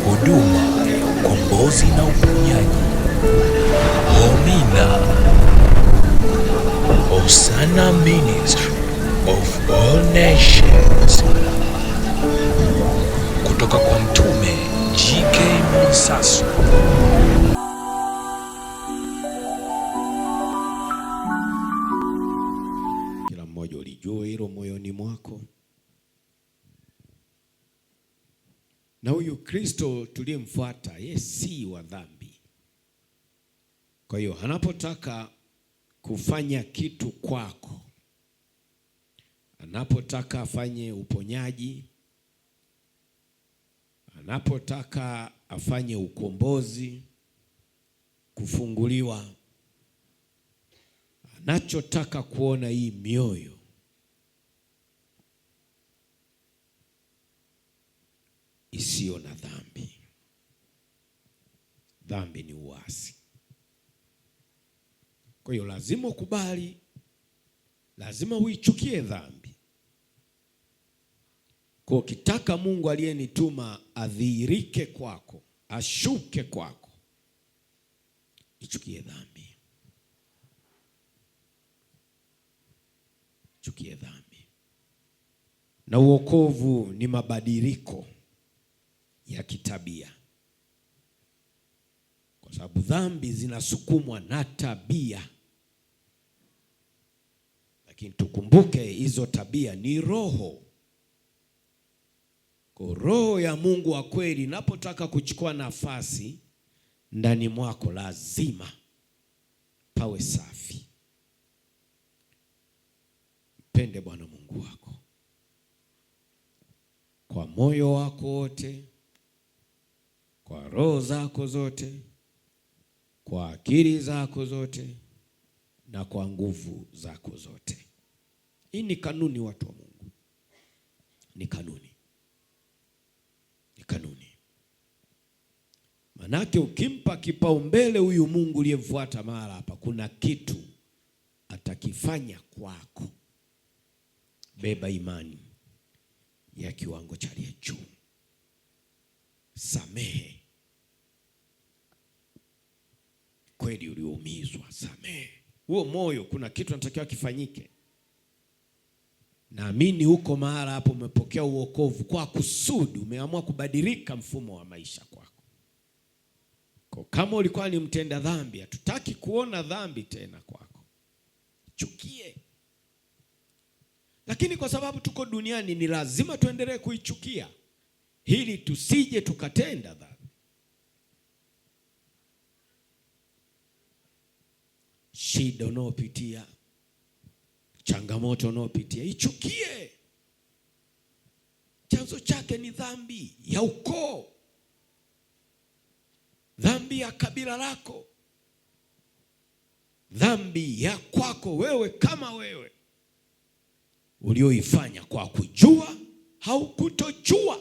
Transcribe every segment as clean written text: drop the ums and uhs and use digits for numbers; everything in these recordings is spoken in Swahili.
huduma ya ukombozi na uponyaji. Homina Hosanna Ministry of All Nations, kutoka kwa Mtume G.K. Mwansasu. Kila mmoja ulijua hilo moyoni mwako. Na huyu Kristo tuliyemfuata, yeye si wa dhambi. Kwa hiyo anapotaka kufanya kitu kwako, anapotaka afanye uponyaji, anapotaka afanye ukombozi, kufunguliwa, anachotaka kuona hii mioyo isiyo na dhambi. Dhambi ni uasi. Kwa hiyo lazima ukubali, lazima uichukie dhambi. Kwa ukitaka Mungu aliyenituma adhihirike kwako, ashuke kwako, ichukie dhambi. Chukie dhambi. Na uokovu ni mabadiliko ya kitabia, kwa sababu dhambi zinasukumwa na tabia. Lakini tukumbuke hizo tabia ni roho. Kwa roho ya Mungu wa kweli inapotaka kuchukua nafasi ndani mwako, lazima pawe safi. Mpende Bwana Mungu wako kwa moyo wako wote, kwa roho zako zote, kwa akili zako zote, na kwa nguvu zako zote. Hii ni kanuni, watu wa Mungu. Ni kanuni. Ni kanuni. Manake ukimpa kipaumbele huyu Mungu uliyemfuata mahali hapa, kuna kitu atakifanya kwako. Beba imani ya kiwango cha juu. Samehe. Kweli uliumizwa, samehe. Huo moyo kuna kitu natakiwa kifanyike. Naamini huko mahali hapo umepokea uokovu kwa kusudi, umeamua kubadilika mfumo wa maisha kwako. Kwa kama ulikuwa ni mtenda dhambi, hatutaki kuona dhambi tena kwako. Chukie. Lakini kwa sababu tuko duniani, ni lazima tuendelee kuichukia ili tusije tukatenda dhambi. Shida unaopitia, changamoto unaopitia, ichukie. Chanzo chake ni dhambi ya ukoo, dhambi ya kabila lako, dhambi ya kwako wewe kama wewe, ulioifanya kwa kujua au kutojua.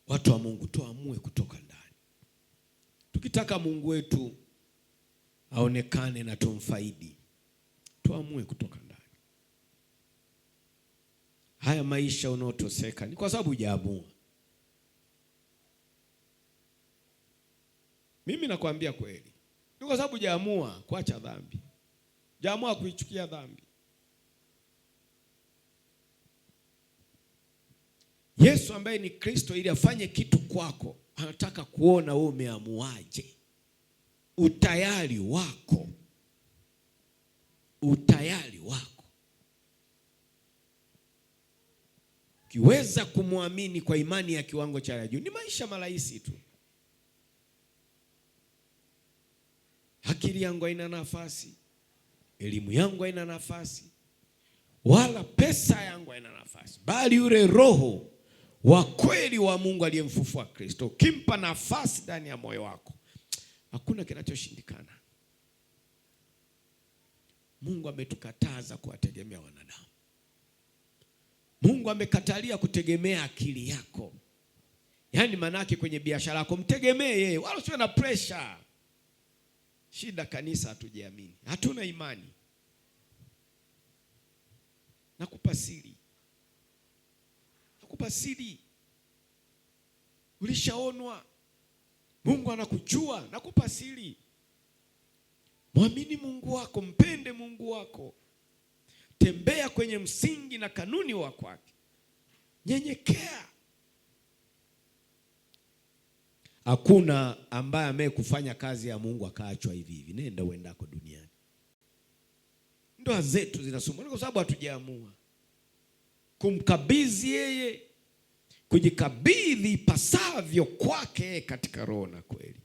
Watu wa Mungu, tuamue kutoka ndani. Tukitaka Mungu wetu aonekane na tumfaidi, tuamue kutoka ndani. Haya maisha unaotoseka ni kwa sababu hujaamua. Mimi nakwambia kweli, ni kwa sababu hujaamua kuacha dhambi, hujaamua kuichukia dhambi. Yesu ambaye ni Kristo, ili afanye kitu kwako, anataka kuona wewe umeamuaje. Utayari wako. Utayari wako. Ukiweza kumwamini kwa imani ya kiwango cha juu, ni maisha marahisi tu. Akili yangu haina nafasi, elimu yangu haina nafasi, wala pesa yangu haina nafasi, bali yule Roho wa kweli wa Mungu aliyemfufua Kristo, ukimpa nafasi ndani ya moyo wako, hakuna kinachoshindikana. Mungu ametukataza kuwategemea wanadamu. Mungu amekatalia kutegemea akili yako. Yaani manake kwenye biashara yako mtegemee yeye, wala usiwe na pressure. Shida kanisa hatujiamini, hatuna imani. Nakupa siri. nakupa siri. Ulishaonwa. Mungu anakujua, nakupa siri. Mwamini Mungu wako, mpende Mungu wako. Tembea kwenye msingi na kanuni wa kwake. Nyenyekea. Hakuna ambaye amekufanya kazi ya Mungu akaachwa hivi hivi. Nenda uendako duniani. Ndoa zetu zinasumbua kwa sababu hatujaamua kumkabidhi yeye, kujikabidhi pasavyo kwake katika roho na kweli.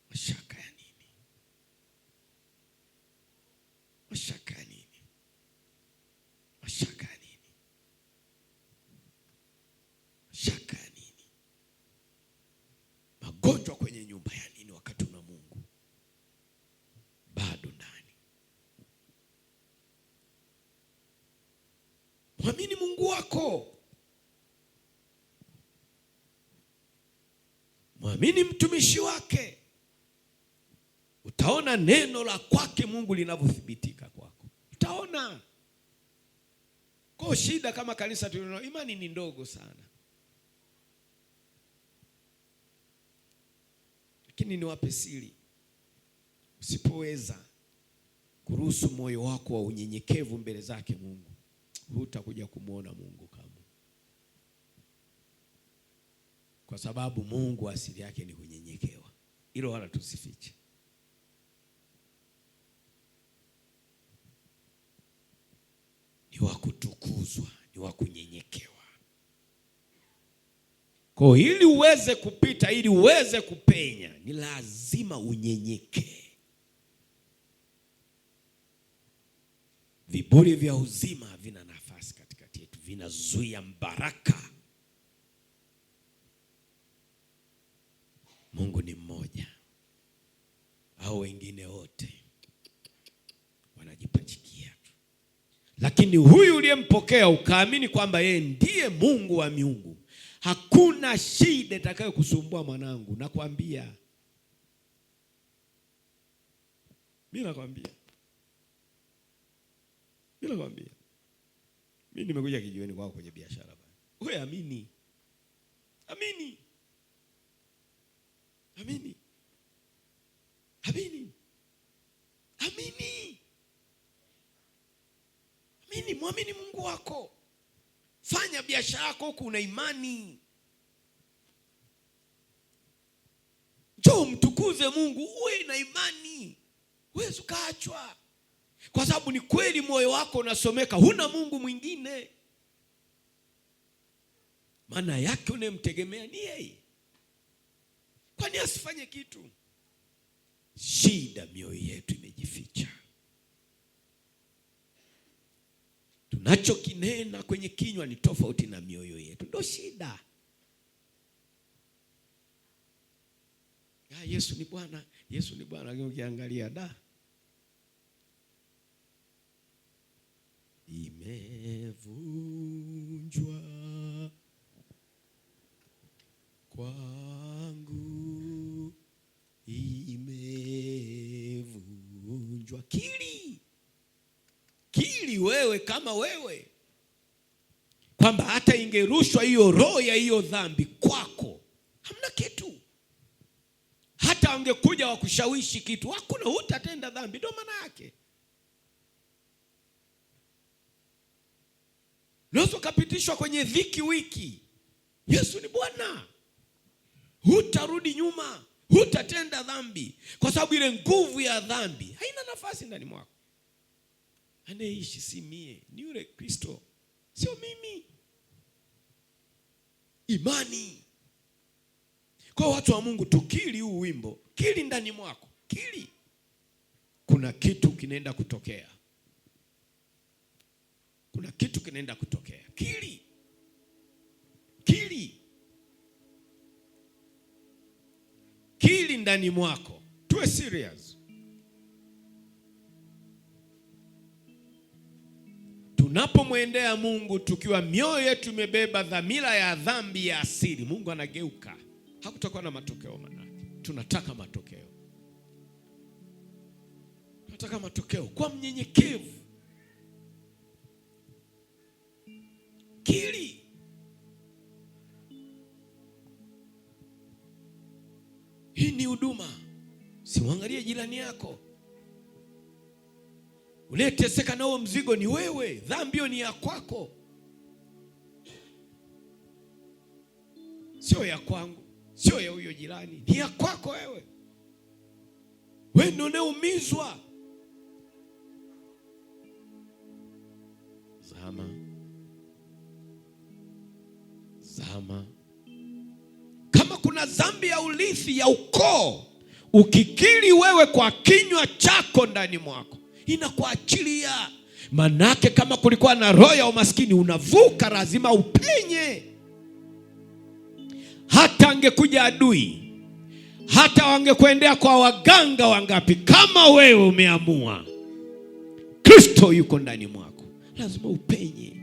Mashaka ya nini? Mashaka ya nini? Mashaka ya nini? Mashaka ya nini? Magonjwa kwenye nyumba ya nini wakati una Mungu bado ndani? Mwamini Mungu wako. Mwamini mtumishi wake. Utaona neno la kwake Mungu linavyothibitika kwako. Utaona. Kwa shida kama kanisa tulio imani ni ndogo sana. Lakini niwape siri. Usipoweza kuruhusu moyo wako wa unyenyekevu mbele zake Mungu, hutakuja kumuona Mungu kama. Kwa sababu Mungu asili yake ni kunyenyekewa. Hilo wala tusifiche. Ni wa kutukuzwa, ni wa kunyenyekewa. Kwa ili uweze kupita, ili uweze kupenya, ni lazima unyenyekee. Viburi vya uzima havina nafasi katikati yetu, vinazuia mbaraka. Mungu ni mmoja, hao wengine wote wanajipachikia. Lakini huyu uliyempokea ukaamini kwamba yeye ndiye Mungu wa miungu, hakuna shida itakayokusumbua mwanangu. Nakwambia. Mimi nakwambia. Mimi nimekuja kijiweni kwako kwenye biashara bwana. Wewe amini. Amini. Amini. Amini. Amini. Amini, muamini Mungu wako. Fanya biashara yako huku una imani. Njoo mtukuze Mungu, uwe na imani. Huwezi ukaachwa. Kwa sababu ni kweli moyo wako unasomeka, huna Mungu mwingine. Maana yake unemtegemea ni yeye. Kwani asifanye kitu? Shida mioyo yetu imejificha. Tunachokinena kwenye kinywa ni tofauti na mioyo yetu. Ndio shida. Yesu ni Bwana, Yesu ni Bwana. Ukiangalia imevunjwa kwangu, imevunjwa. Kili wewe kama wewe kwamba hata ingerushwa hiyo roho ya hiyo dhambi kwako, hamna kitu. Hata angekuja wakushawishi kitu, hakuna, hutatenda dhambi. Ndio maana yake. Unaweza kupitishwa kwenye dhiki wiki, Yesu ni Bwana, hutarudi nyuma, hutatenda dhambi, kwa sababu ile nguvu ya dhambi haina nafasi ndani mwako. Anaishi si mie, ni yule Kristo, sio mimi. Imani. Kwa watu wa Mungu, tukili huu wimbo, kili ndani mwako, kili. Kuna kitu kinaenda kutokea. Kuna kitu kinaenda kutokea. Kili. Kili ndani mwako. Tuwe serious. Tunapomwendea Mungu tukiwa mioyo yetu imebeba dhamira ya dhambi ya asili, Mungu anageuka. Hakutakuwa na matokeo manake. Tunataka matokeo. Tunataka matokeo kwa mnyenyekevu. Kiri. Hii ni huduma. Simwangalie jirani yako. Unayeteseka na huo mzigo ni wewe. Dhambi hiyo ni ya kwako, sio ya kwangu, sio ya huyo jirani, ni ya kwako wewe. Wewe ndio unaumizwa. Zama. Kama kuna dhambi ya urithi ya ukoo, ukikiri wewe kwa kinywa chako ndani mwako, inakuachilia. Manake kama kulikuwa na roho ya umaskini, unavuka, lazima upenye. Hata angekuja adui, hata wangekuendea kwa waganga wangapi, kama wewe umeamua Kristo yuko ndani mwako, lazima upenye.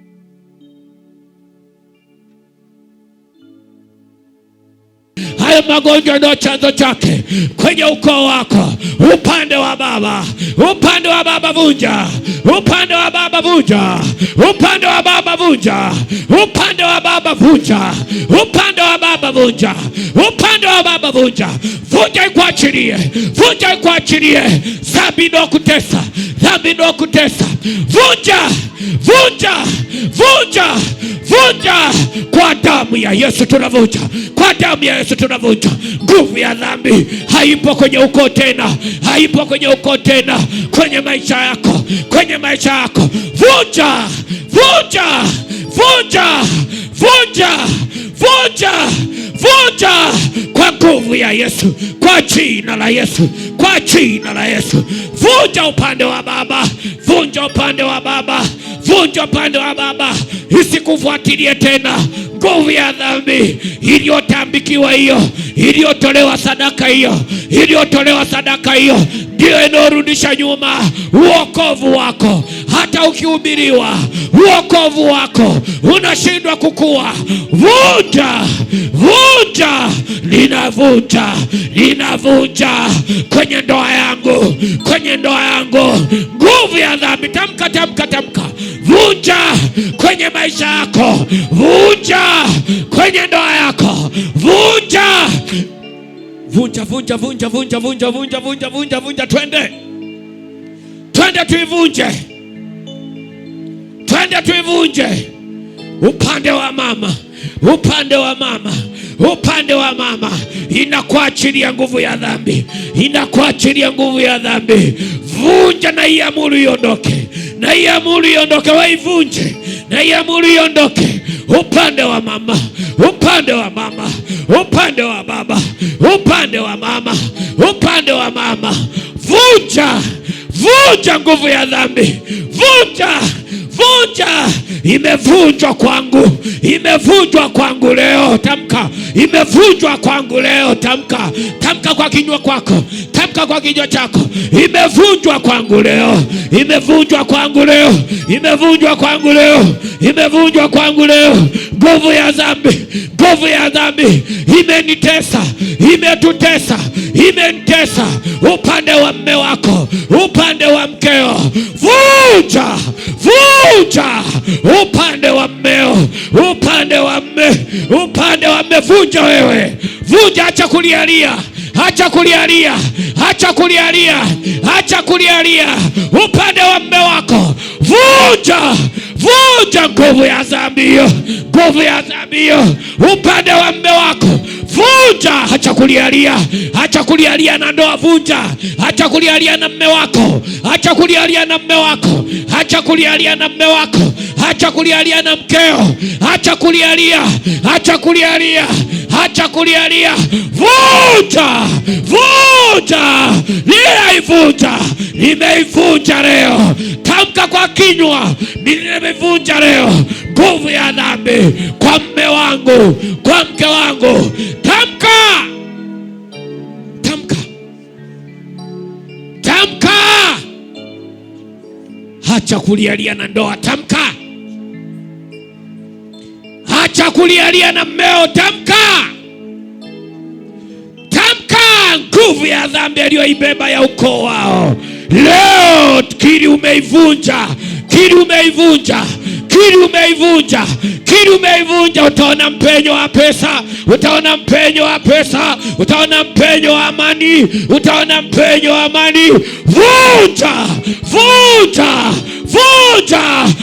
Hayo magonjwa ndio chanzo chake kwenye ukoo wako. Upande wa baba, upande wa baba vunja, upande wa baba vunja, upande wa baba vunja, upande wa baba vunja, upande wa baba vunja, upande wa baba vunja. Vunja ikuachilie, vunja ikuachilie. Dhambi ndio kutesa, dhambi ndio kutesa. Vunja, vunja, vunja, vunja. Kwa damu ya Yesu tunavunja, kwa damu ya Yesu tunavunja. Nguvu ya dhambi haipo kwenye ukoo tena, haipo kwenye ukoo tena, kwenye maisha yako, kwenye maisha yako. Vunja, vunja, vunja, vunja, vunja, vunja kwa nguvu ya Yesu, kwa jina la Yesu, kwa jina la Yesu. Vunja upande wa baba, vunja upande wa baba, vunja upande wa baba. Isikufuatilie tena nguvu ya dhambi iliyotambikiwa, hiyo iliyotolewa sadaka, hiyo iliyotolewa sadaka, hiyo ndio inayorudisha nyuma uokovu wako. Hata ukihubiriwa uokovu wako unashindwa kukua. Vunja, vunja, ninavunja, ninavunja kwenye ndoa yangu, kwenye ndoa yangu nguvu ya dhambi. Tamka, tamka, tamka. Vunja kwenye maisha yako, vunja kwenye ndoa yako, vunja. Vunja, vunja, vunja, vunja, vunja, vunja, vunja, vunja, vunja. Twende, twende tuivunje, twende tuivunje. Upande wa mama, upande wa mama, upande wa mama, inakuachilia nguvu ya dhambi, inakuachilia nguvu ya dhambi. Vunja na iamuru iondoke, na iamuru iondoke, waivunje na iamuru iondoke. Upande wa mama, upande wa mama, upande wa baba, upande wa mama, upande wa mama. Vunja, vunja nguvu ya dhambi, vunja, vunja. Imevunjwa kwangu, imevunjwa kwangu leo. Tamka, imevunjwa kwangu leo. Tamka, tamka kwa kinywa kwako, tamka kwa kinywa chako. Imevunjwa kwangu leo, imevunjwa kwangu leo, imevunjwa kwangu leo, imevunjwa kwangu leo. Nguvu ya dhambi, nguvu ya dhambi imenitesa, imetutesa, imenitesa. Upande wa mme wako, upande wa mkeo, vunja, vunja. Upande wa mmeo, upande wa mme, upande wa mme, vunja wewe, vunja. Acha kulialia, acha kulialia, acha kulialia, acha kulialia. Upande wa mme wako, vunja, vunja nguvu ya dhambi hiyo, nguvu ya dhambi hiyo. Upande wa mme wako, vunja. Acha kulialia, acha kulialia na ndoa, vunja. Acha kulialia na mme wako, acha kulialia na mme wako, acha kulialia na mme wako, acha kulialia na mkeo, acha kulialia, acha kulialia, acha kulialia. Vunja, vunja, nimeivunja, nimeivunja leo. Tamka kwa kinywa, nimeivunja leo nguvu ya dhambi kwa mme wangu, kwa mke wangu. Tamka, tamka, tamka. Acha kulialia na ndoa, tamka. Acha kulialia na mmeo, tamka. Tamka nguvu ya dhambi aliyoibeba ya ukoo wao leo. Kiri umeivunja, kiri umeivunja, kiri umeivunja, kiri umeivunja. Utaona mpenyo wa pesa, utaona mpenyo wa pesa, utaona mpenyo wa amani, utaona mpenyo wa amani. Vunja, vunja, vunja.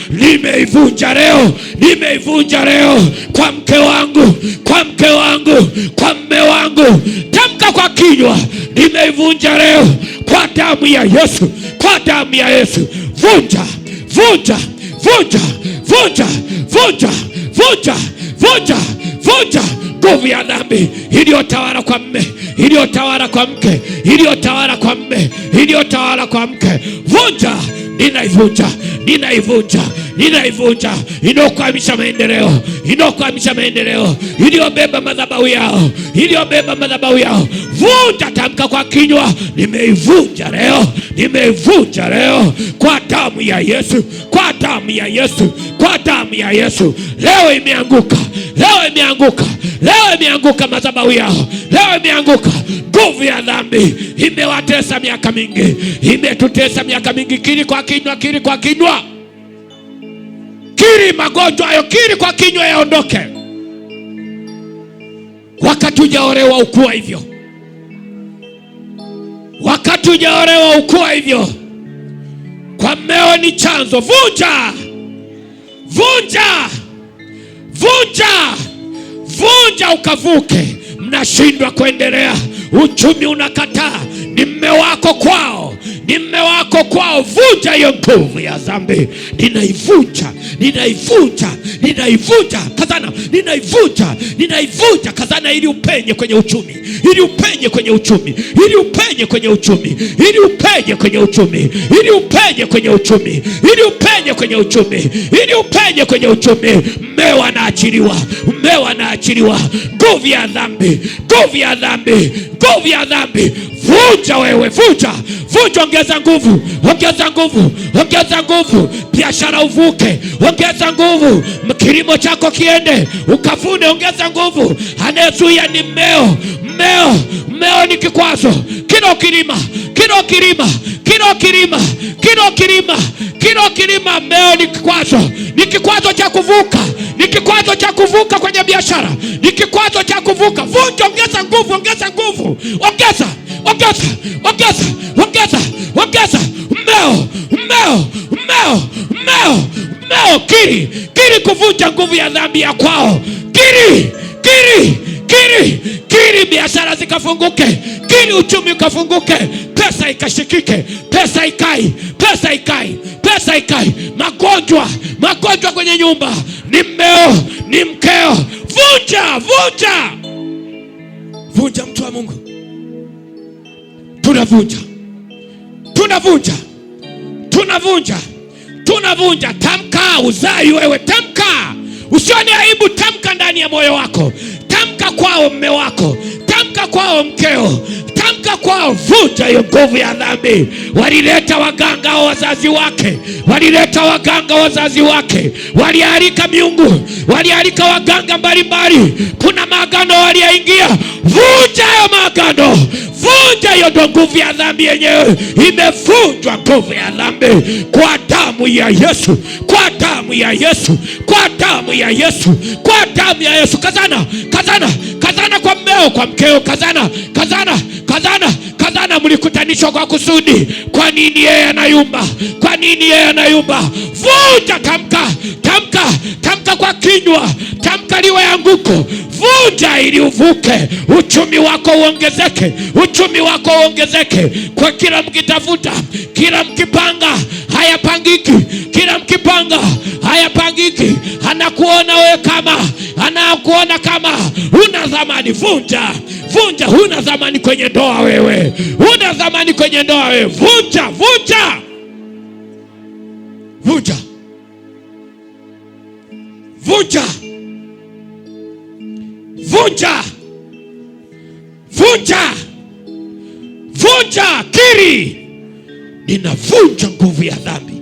Nimeivunja leo, nimeivunja leo kwa mke wangu, kwa mke wangu, kwa mme wangu. Tamka kwa kinywa, nimeivunja leo kwa damu ya Yesu, kwa damu ya Yesu. Vunja, vunja, vunja, vunja, vunja, vunja, vunja, vunja nguvu ya dhambi iliyotawala kwa mme, iliyotawala kwa mke, iliyotawala kwa mme, iliyotawala kwa mke. Vunja, ninaivunja, ninaivunja, ninaivunja. Inokwamisha maendeleo, inokwamisha maendeleo, iliyobeba madhabahu yao, iliyobeba madhabahu yao. Vunja, tamka kwa kinywa, nimeivunja leo, nimeivunja leo kwa damu ya Yesu, kwa damu ya Yesu, kwa damu ya Yesu. Leo imeanguka, leo imeanguka, leo imeanguka madhabahu yao, leo imeanguka. Nguvu ya dhambi imewatesa miaka mingi, imetutesa miaka mingi. Kiri kwa kinywa, kiri kwa kinywa, kiri magonjwa hayo, kiri kwa kinywa yaondoke. Wakati hujaolewa ukua hivyo, wakati hujaolewa ukua hivyo. Kwa mmeo ni chanzo. Vunja, vunja, vunja, vunja ukavuke. Mnashindwa kuendelea, uchumi unakataa, ni mme wako kwao, ni mme wako kwao. Vunja hiyo nguvu ya dhambi. Ninaivunja, ninaivunja, ninaivunja. Kazana, ninaivunja, ninaivunja. Kazana ili upenye kwenye uchumi, ili upenye kwenye uchumi, ili upenye kwenye uchumi, ili upenye kwenye uchumi, ili upenye kwenye uchumi, ili upenye kwenye uchumi, ili upenye kwenye uchumi. Mmeo anaachiliwa, mmeo anaachiliwa. Nguvu ya dhambi, nguvu ya dhambi, nguvu ya dhambi. Vunja wewe, vunja, vunja. Ongeza nguvu, ongeza nguvu, ongeza nguvu. Biashara uvuke, ongeza nguvu. Kilimo chako kiende ukavune, ongeza nguvu. Anayezuia ni mmeo, mmeo, mmeo ni kikwazo. Kila kilima, kila kilima, kila kilima, kila kilima, kila kilima. Mmeo ni kikwazo, ni kikwazo cha kuvuka, ni kikwazo cha kuvuka kwenye biashara, ni kikwazo cha kuvuka. Vunja, ongeza nguvu, ongeza nguvu, ongeza, ongeza, ongeza, ongeza, ongeza. Mmeo, mmeo, mmeo, mmeo, mmeo. Kiri, kiri kuvunja nguvu ya dhambi ya kwao. Kiri, kiri, kiri, kiri. Biashara zikafunguke, kiri uchumi ukafunguke, pesa ikashikike, pesa ikai, pesa ikai, pesa ikai. Magonjwa, magonjwa kwenye nyumba, ni mmeo, ni mkeo. Vunja, vunja, vunja. Mtu wa Mungu, tunavunja, tunavunja, tunavunja, tunavunja. Tamka uzai wewe, tamka. Usione aibu, tamka ndani ya moyo wako. Tamka kwao mme wako, tamka kwao mkeo, tamka kwao. Vunja hiyo nguvu ya dhambi. Walileta waganga wa wazazi wake, walileta waganga wazazi wake, walialika miungu, walialika waganga mbalimbali. Kuna maagano waliyaingia. Vunja hayo maagano, vunja hiyo. Ndo nguvu ya dhambi yenyewe imevunjwa. Nguvu ya dhambi kwa damu ya Yesu, kwa damu ya Yesu, kwa damu ya Yesu, kwa damu ya Yesu. Kazana, kazana, kazana kwa mmeo, kwa mkeo. Kazana, kazana, kazana, kazana. Mlikutanishwa kwa kusudi. Kwa nini yeye anayumba? Kwa nini yeye anayumba? Vunja, tamka, tamka, tamka kwa kinywa, tamka liwe anguko. Vunja ili uvuke, uchumi wako uongezeke, uchumi wako uongezeke. Kwa kila mkitafuta, kila mkipanga, hayapangiki. Kila mkipanga, hayapangiki. Anakuona wewe kama, anakuona kama huna thamani. Vunja, vunja. Huna thamani kwenye ndoa wewe, huna thamani kwenye ndoa wewe. Vunja, vunja, vunja, vunja, vunja, vunja, vunja. Kiri, ninavunja nguvu ya dhambi,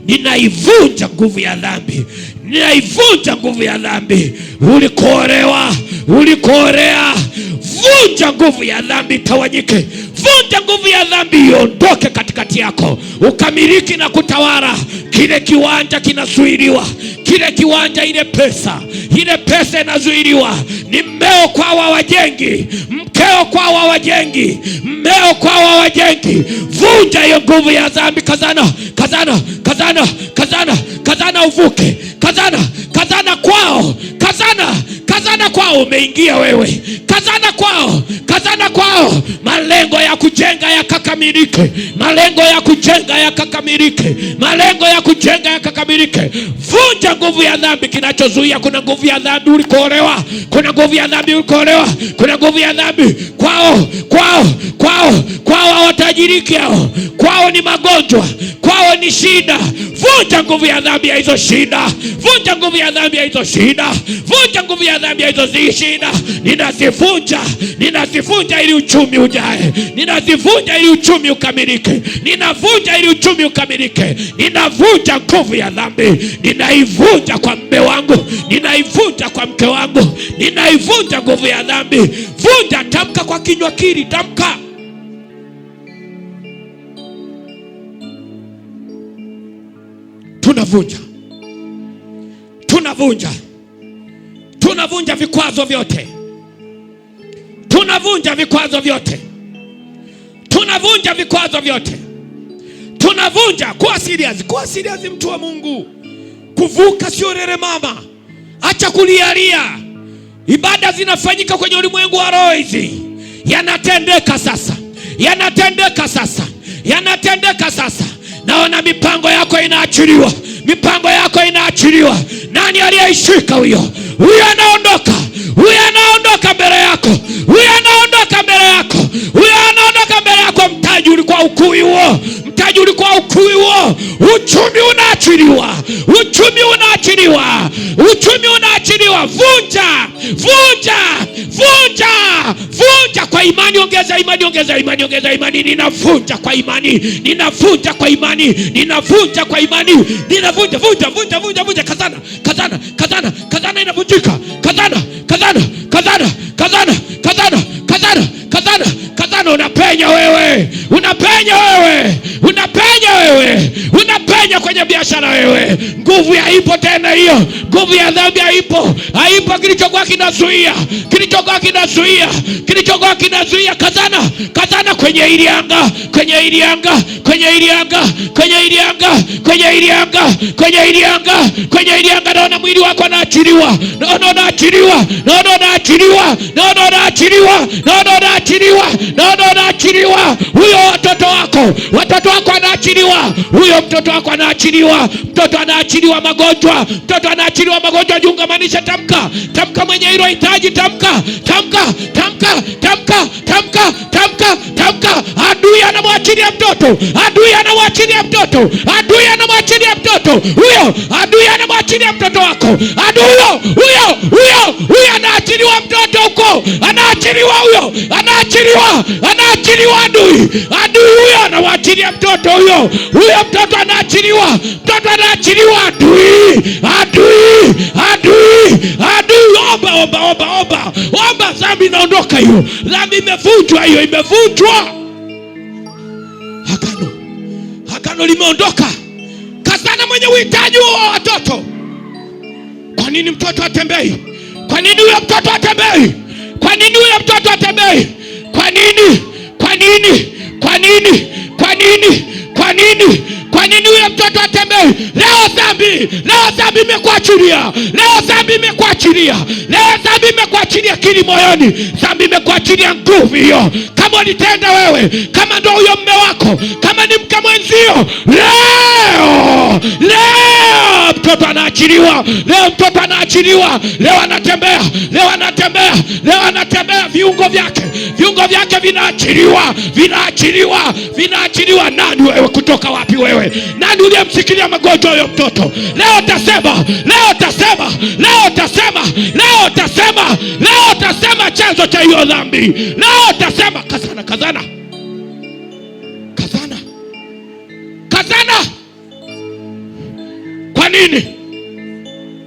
ninaivunja nguvu ya dhambi, ninaivunja nguvu ya dhambi. Ulikorewa, ulikorea. Vunja nguvu ya dhambi, tawanyike. Vunja nguvu ya dhambi, iondoke katikati yako, ukamiliki na kutawala. kile kiwanja kinazuiliwa, kile kiwanja, ile pesa inazuiliwa. Ni mmeo kwa hawajengi, mkeo kwa hawajengi, mmeo kwa hawajengi. Vunja hiyo nguvu ya dhambi. Kazana, kazana, kazana, kazana, kazana uvuke. Kazana, kazana kwao, kazana, kazana kwao. Umeingia wewe, kazana kwao, kazana kwao. Malengo ya kujenga yakakamilike, malengo ya kujenga yakakamilike, malengo ya kujenga yakakamilike. Vunja nguvu ya dhambi kinachozuia. Kuna nguvu ya dhambi ulikoolewa, kuna nguvu ya dhambi ulikoolewa, kuna nguvu ya dhambi kwao, kwao, kwao, kwao hawatajiriki hao, kwao ni magonjwa, kwao ni shida. Vunja nguvu ya dhambi ya hizo shida, vunja nguvu ya dhambi ya hizo shida, vunja nguvu ya dhambi ya hizo shida. Ninazivunja, ninazivunja ili uchumi ujae, ninazivunja ili uchumi ukamilike, ninavunja ili uchumi ukamilike. Ninavunja nguvu ya dhambi, ninaivunja kwa mume wangu, ninaivunja kwa mke wangu, ninaivunja nguvu ya dhambi. Vunja, tamka kwa kinywa kili, tamka. Tunavunja, tunavunja, tunavunja vikwazo vyote, tunavunja vikwazo vyote, tunavunja vikwazo vyote, tunavunja. Kuwa serious, kuwa serious mtu wa Mungu. Kuvuka sio rere mama, acha kulialia. Ibada zinafanyika kwenye ulimwengu wa roho hizi, yanatendeka sasa, yanatendeka sasa, yanatendeka sasa. Naona mipango yako inaachiliwa, mipango yako inaachiliwa. Nani aliyeishika huyo? Huyo anaondoka, huyo anaondoka mbele yako, huyo anaondoka mbele yako, huyo anaondoka mbele yako. Mtaji ulikuwa ukui huo, mtaji ulikuwa ukui huo. Uchumi unaachiliwa, uchumi unaachiliwa, uchumi unaachiliwa. Vunja, vunja, vunja, vunja kwa imani. Ongeza imani, ongeza imani, ongeza imani. Ninavunja kwa imani, ninavunja kwa imani, ninavunja kwa imani, ninavunja, vunja, vunja, vunja, vunja. Kazana, kazana, kazana, kazana, inavunjika. Kazana, kazana, kazana, kazana, kazana, kazana, kazana, kazana. Unapenya wewe, unapenya wewe, unapenya wewe, unapenya kwenye biashara wewe. Nguvu haipo tena hiyo, nguvu ya dhambi haipo, haipo. Kilichokuwa kinazuia, kilichokuwa kinazuia, kilichokuwa kinazuia. Kazana, kazana kwenye ili anga, kwenye ili anga, kwenye ili anga, kwenye ili anga, kwenye ili anga, kwenye ili anga, kwenye ili anga. Naona mwili wako unaachiliwa, naona unaachiliwa, naona unaachiliwa, naona unaachiliwa, naona unaachiliwa, naona unaachiliwa. Huyo watoto wako, watoto wako wanaachiliwa, huyo mtoto wako anaachiliwa, mtoto anaachiliwa magonjwa, mtoto anaachiliwa magonjwa. Jiungamanisha, tamka, tamka mwenye hilo hitaji, tamka, tamka, tamka, tamka, tamka, tamka, tamka. Adui anamwachilia mtoto, adui anamwachilia mtoto, adui anamwachilia mtoto. Huyo adui anamwachilia mtoto wako, adui huyo, huyo, huyo anaachiliwa mtoto huko, anaachiliwa huyo, anaachiliwa, anaachiliwa. Adui, adui huyo anamwachilia mtoto huyo, huyo mtoto anaachiliwa, mtoto anaachiliwa. Adui, adui, adui, adui. Omba, omba, omba, omba, omba. Dhambi inaondoka hiyo, dhambi imevunjwa hiyo, imevunjwa. Agano, agano limeondoka. Kazana mwenye uhitaji wa watoto. Kwa nini mtoto atembei? Kwa nini huyo mtoto atembei? Kwa nini huyo mtoto atembei? Kwa nini? Kwa nini? Kwa nini? Kwa nini? Kwa nini? Kwa nini huyo mtoto atembei? Leo dhambi, leo dhambi imekuachilia, leo dhambi imekuachilia, leo dhambi imekuachilia kili moyoni, dhambi imekuachilia nguvu hiyo. Kama ulitenda wewe, kama ndo huyo mume wako, kama ni mke mwenzio, leo, leo mtoto anaachiliwa, leo mtoto anaachiliwa, leo anatembea, leo anatembea, leo anatembea. Viungo vyake, viungo vyake vinaachiliwa, vinaachiliwa, vinaachiliwa. Nani wewe? Kutoka wapi wewe? Nani uliyemsikilia magonjwa huyo mtoto? Leo utasema, leo utasema, leo utasema, leo utasema, leo utasema chanzo cha hiyo dhambi. Leo utasema. Kazana, kazana, kazana, kazana. Kwa nini?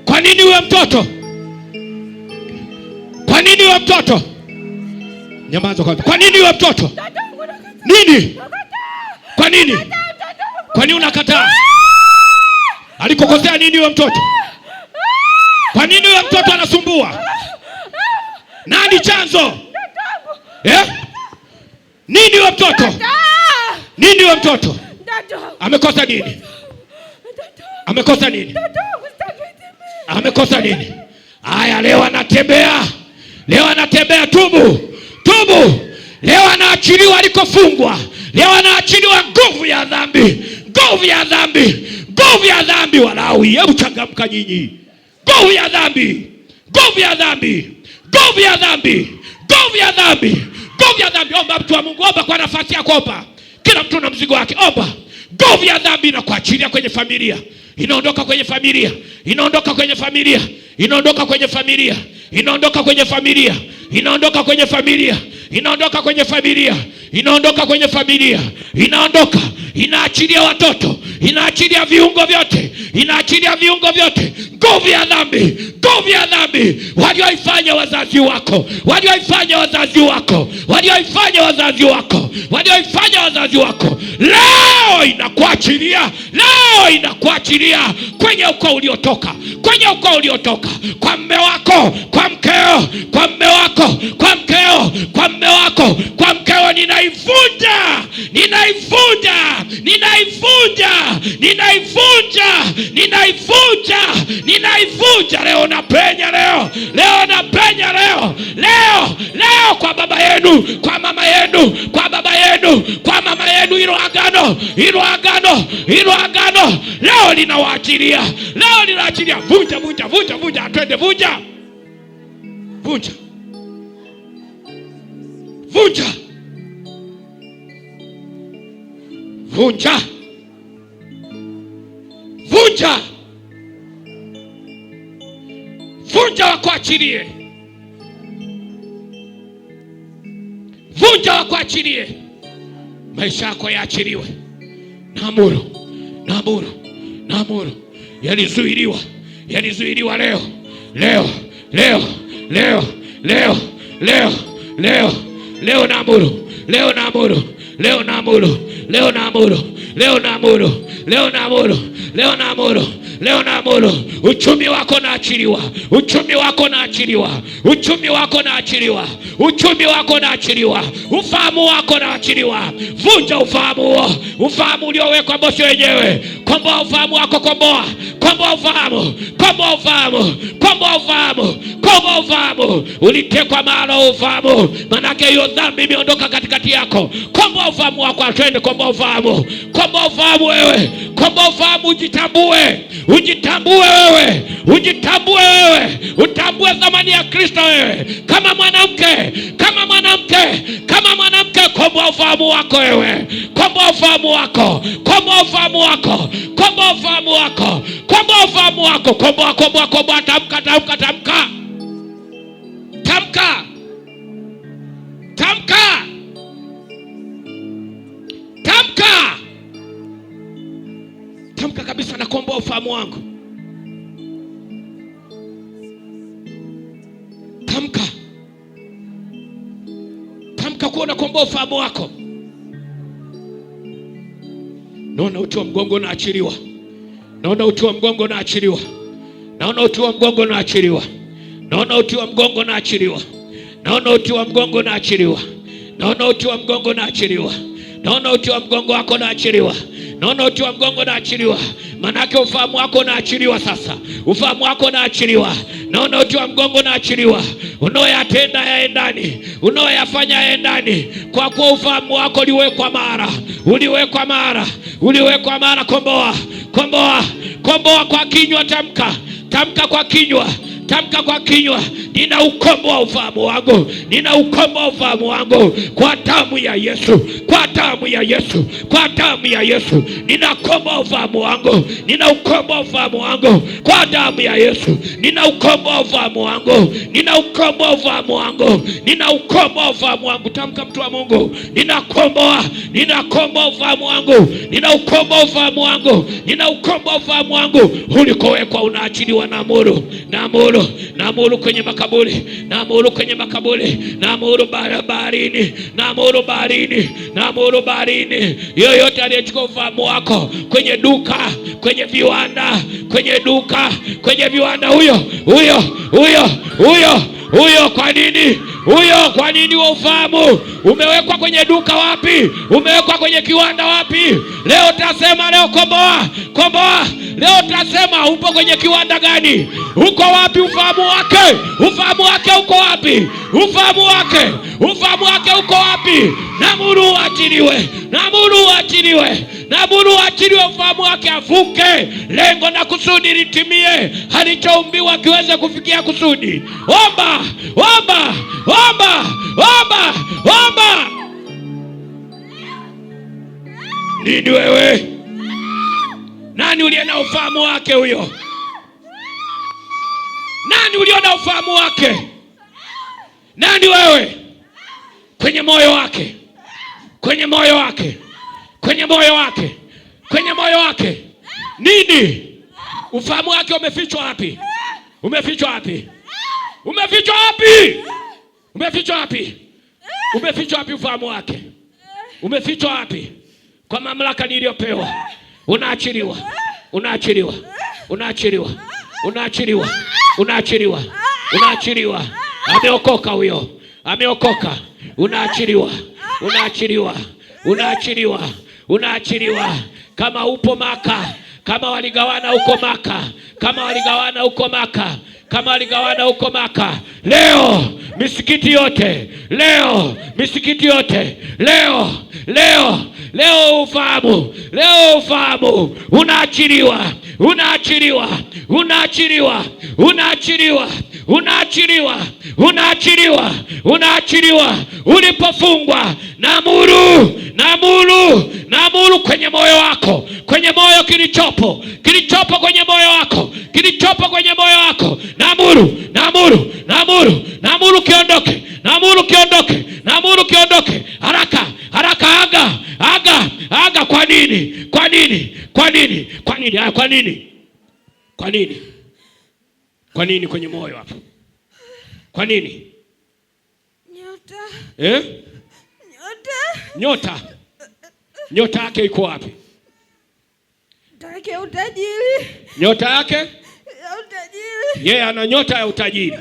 Kwa nini huyo mtoto? Kwa nini huyo mtoto? Nyamaza kwanza. Kwa nini huyo mtoto? Nini? Kwa nini? Kwa nini unakataa? Alikukosea nini huyo mtoto? Kwa nini huyo mtoto anasumbua? Nani chanzo? Nini huyo mtoto? Nini huyo mtoto? Amekosa nini? Amekosa nini? Amekosa nini? Haya, leo anatembea. Leo anatembea. Tubu. Tubu. Leo anaachiliwa alikofungwa. Leo anaachiliwa nguvu ya dhambi. Nguvu ya dhambi. Nguvu ya dhambi. Walawi, hebu changamka nyinyi. Nguvu ya dhambi. Nguvu ya dhambi. Nguvu ya dhambi. Nguvu ya dhambi. Nguvu ya dhambi. Omba mtu wa Mungu, omba kwa nafasi yako, omba. Kila mtu na mzigo wake, omba. Nguvu ya dhambi inakuachilia kwenye familia. Inaondoka kwenye familia. Inaondoka kwenye familia. Inaondoka kwenye familia. Inaondoka kwenye familia. Inaondoka kwenye familia. Inaondoka kwenye familia. Inaondoka kwenye familia. Inaondoka. Inaachilia watoto. Inaachilia viungo vyote. Inaachilia viungo vyote. Nguvu ya dhambi. Nguvu ya dhambi. Walioifanya wazazi wako. Walioifanya wazazi wako. Walioifanya wazazi wako. Walioifanya wazazi wako. Leo inakuachilia. Leo inakuachilia kwenye ukoo uliotoka. Kwenye ukoo uliotoka. Kwa mme wako. Kwa mkeo. Kwa mme wako. Kwa mkeo. Kwa mme wako. Kwa mkeo. Ninaivunja. Ninaivunja. Ninaivunja. Ninaivunja. Ninaivunja. Ninaivunja. Leo napenya leo. Leo napenya leo. Leo. Leo kwa baba yenu. Kwa mama yenu. Kwa baba yenu. Kwa mama yenu. Hilo agano. Hilo agano. Hilo agano. Leo linawaachilia. Leo linawaachilia. Vunja, vunja, vunja, vunja. Twende vunja. Vunja. Vunja. Vunja. Vunja. Vunja wakuachilie. Vunja wakuachilie. Maisha yako yaachiliwe. Naamuru. Naamuru. Naamuru. Yalizuiliwa. Yalizuiliwa leo. Leo. Leo. Leo. Leo. Leo. Leo. Leo naamuru. Leo naamuru. Leo naamuru. Leo naamuru. Leo naamuru. Leo naamuru. Leo naamuru. Leo naamuru. Uchumi wako naachiliwa. Uchumi wako naachiliwa. Uchumi wako naachiliwa. Uchumi wako naachiliwa. Ufahamu wako naachiliwa. Vunja ufahamu huo. Ufahamu uliowekwa bosi wenyewe. Komboa ufahamu wako, komboa. Komboa ufahamu. Komboa ufahamu. Komboa ufahamu. Komboa ufahamu. Ulitekwa mahali ufahamu. Manake hiyo dhambi imeondoka katikati yako. Komboa ufahamu wako, atende komboa ufahamu. Komboa ufahamu wewe. Komboa ufahamu, ujitambue. Ujitambue wewe. Ujitambue wewe. Utambue thamani ya Kristo wewe. Kama mwanamke. Kama mwanamke. Kama mwanamke, komboa ufahamu wako wewe. Komboa ufahamu wako. Komboa ufahamu wako. Komboa ufahamu wako. Komboa ufahamu wako. Komboa, komboa, komboa. Tamka, tamka, tamka. Tamka. Tamka. Tamka. Tamka kabisa, na komboa ufahamu wangu. Tamka. Tamka kuwa unakomboa ufahamu wako. Naona uti wa mgongo unaachiliwa. Naona uti wa mgongo unaachiliwa. Naona uti wa mgongo unaachiliwa. Naona uti wa mgongo unaachiliwa. Naona uti wa mgongo unaachiliwa. Naona uti wa mgongo unaachiliwa. Naona uti wa mgongo wako unaachiliwa. Naona uti wa mgongo unaachiliwa. Manake ufahamu wako unaachiliwa sasa. Ufahamu wako unaachiliwa. Naona uti wa mgongo unaachiliwa. Unaoyatenda yaendani. Unaoyafanya yaendani. Kwa kuwa ufahamu wako uliwekwa mara. Uliwekwa mara. Uliwekwa mara. Komboa. Komboa. Komboa kwa kinywa, tamka. Tamka kwa kinywa. Tamka kwa kinywa. Ninaukomboa ufahamu wangu. Ninaukomboa ufahamu wangu kwa damu ya Yesu. Kwa damu ya Yesu. Kwa damu ya Yesu. Ninakomboa ufahamu wangu. Ninaukomboa ufahamu wangu kwa damu ya Yesu. Ninaukomboa ufahamu wangu. Ninaukomboa ufahamu wangu. Ninaukomboa ufahamu wangu. Tamka mtu wa Mungu. Ninakomboa. Ninakomboa ufahamu wangu. Ninaukomboa ufahamu wangu. Ninaukomboa ufahamu wangu. Ulikowekwa unaachiliwa. Naamuru. Naamuru. Naamuru kwenye makaburi. Naamuru kwenye makaburi. Naamuru baharini. Naamuru baharini. Naamuru baharini. Yoyote aliyechukua ufahamu wako kwenye duka, kwenye viwanda, kwenye duka, kwenye viwanda. Huyo kwa nini? Kwa nini wa ufahamu? Umewekwa kwenye duka wapi? Umewekwa kwenye kiwanda wapi? Leo tasema, leo komboa. Leo tasema upo kwenye kiwanda gani? Uko wapi ufahamu wake? Ufahamu wake uko wapi? Ufahamu wake uko wapi? Naamuru achiliwe, ufahamu wake avuke, lengo na kusudi litimie, alichoumbiwa kiweze kufikia kusudi. Omba. Nini wewe? Nani uliye na ufahamu wake huyo? Nani uliona ufahamu wake? Nani wewe? Kwenye moyo wake. Nini? Ufahamu wake umefichwa wapi? Umefichwa wapi ufahamu wake? Umefichwa wapi? Kwa mamlaka niliyopewa, unaachiliwa. Ameokoka huyo. Unaachiliwa. Kama upo Maka, kama waligawana huko Maka, leo misikiti yote, leo ufahamu unaachiliwa. Ulipofungwa, naamuru kwenye moyo wako, kwenye moyo kilichopo kwenye moyo wako, naamuru kiondoke haraka. Aga. Kwa nini kwenye moyo hapo? Kwa nini? Nyota yake iko wapi? Nyota yake? Yeye ana nyota ya utajiri.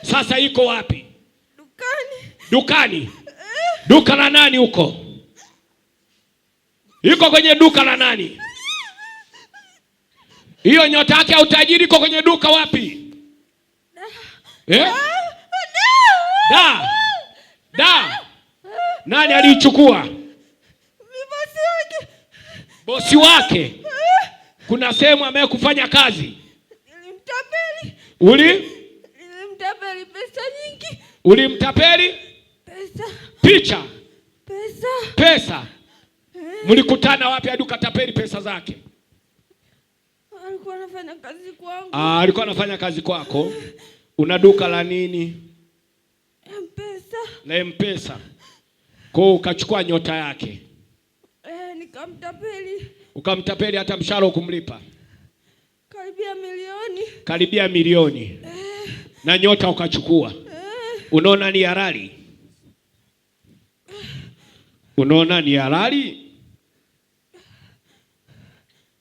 Sasa iko wapi? Dukani. Duka la nani huko? Iko kwenye duka la nani? Hiyo nyota yake ya utajiri iko kwenye duka wapi? Da. Nani aliichukua? Bosi wake. Kuna sehemu amekufanya kazi. Nilimtapeli pesa nyingi. Ulimtapeli? Pesa. Mlikutana wapi hadi ukatapeli pesa zake? Alikuwa anafanya kazi kwako. Una duka la nini? M-Pesa. Kwa ukachukua nyota yake. Nikamtapeli. Ukamtapeli hata mshahara ukumlipa? Karibia milioni. Na nyota ukachukua. Unaona ni halali?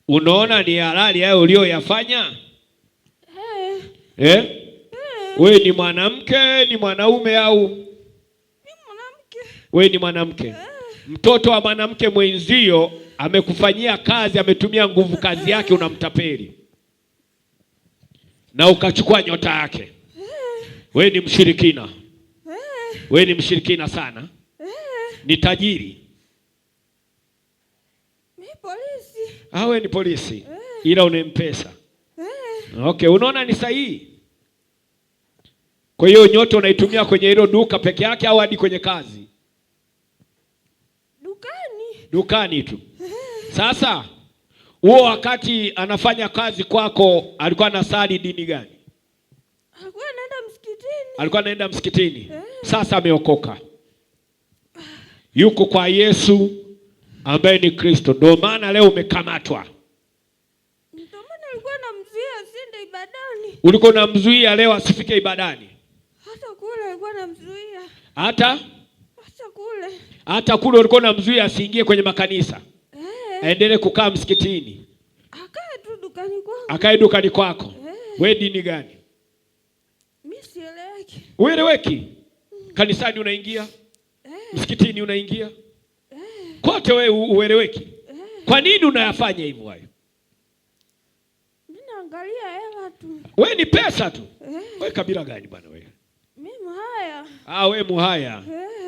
Unaona ni halali hayo ulioyafanya? Wewe ni mwanamke, ni mwanaume au? Ni mwanamke. Wewe ni mwanamke. Mtoto wa mwanamke mwenzio amekufanyia kazi, ametumia nguvu kazi yake, unamtapeli. Na ukachukua nyota yake. Wewe ni mshirikina. Wewe ni mshirikina sana. Ni tajiri. Mimi polisi. Wewe ni polisi. Ila una M-Pesa. Okay, unaona ni sahihi? Kwa hiyo nyota unaitumia kwenye hilo duka peke yake au hadi kwenye kazi? Dukani tu. Sasa huo wakati anafanya kazi kwako alikuwa anasali dini gani? Alikuwa anaenda msikitini. Sasa ameokoka. Yuko kwa Yesu ambaye ni Kristo. Ndio maana leo umekamatwa. Ndio maana alikuwa anamzuia asiende ibadani. Ulikuwa unamzuia leo asifike ibadani. Hata kule ulikuwa unamzuia asiingie kwenye makanisa. Aendelee kukaa msikitini. Akae dukani kwangu. Akae dukani kwako. Wewe dini gani? Mimi sieleweki. Ueleweki? Kanisani unaingia? Msikitini unaingia? Kote wewe ueleweki? Kwa nini unayafanya hivyo hayo? Mimi naangalia hela tu. Wewe ni pesa tu. Wewe kabila gani bwana wewe? Mimi Muhaya. Wewe Muhaya.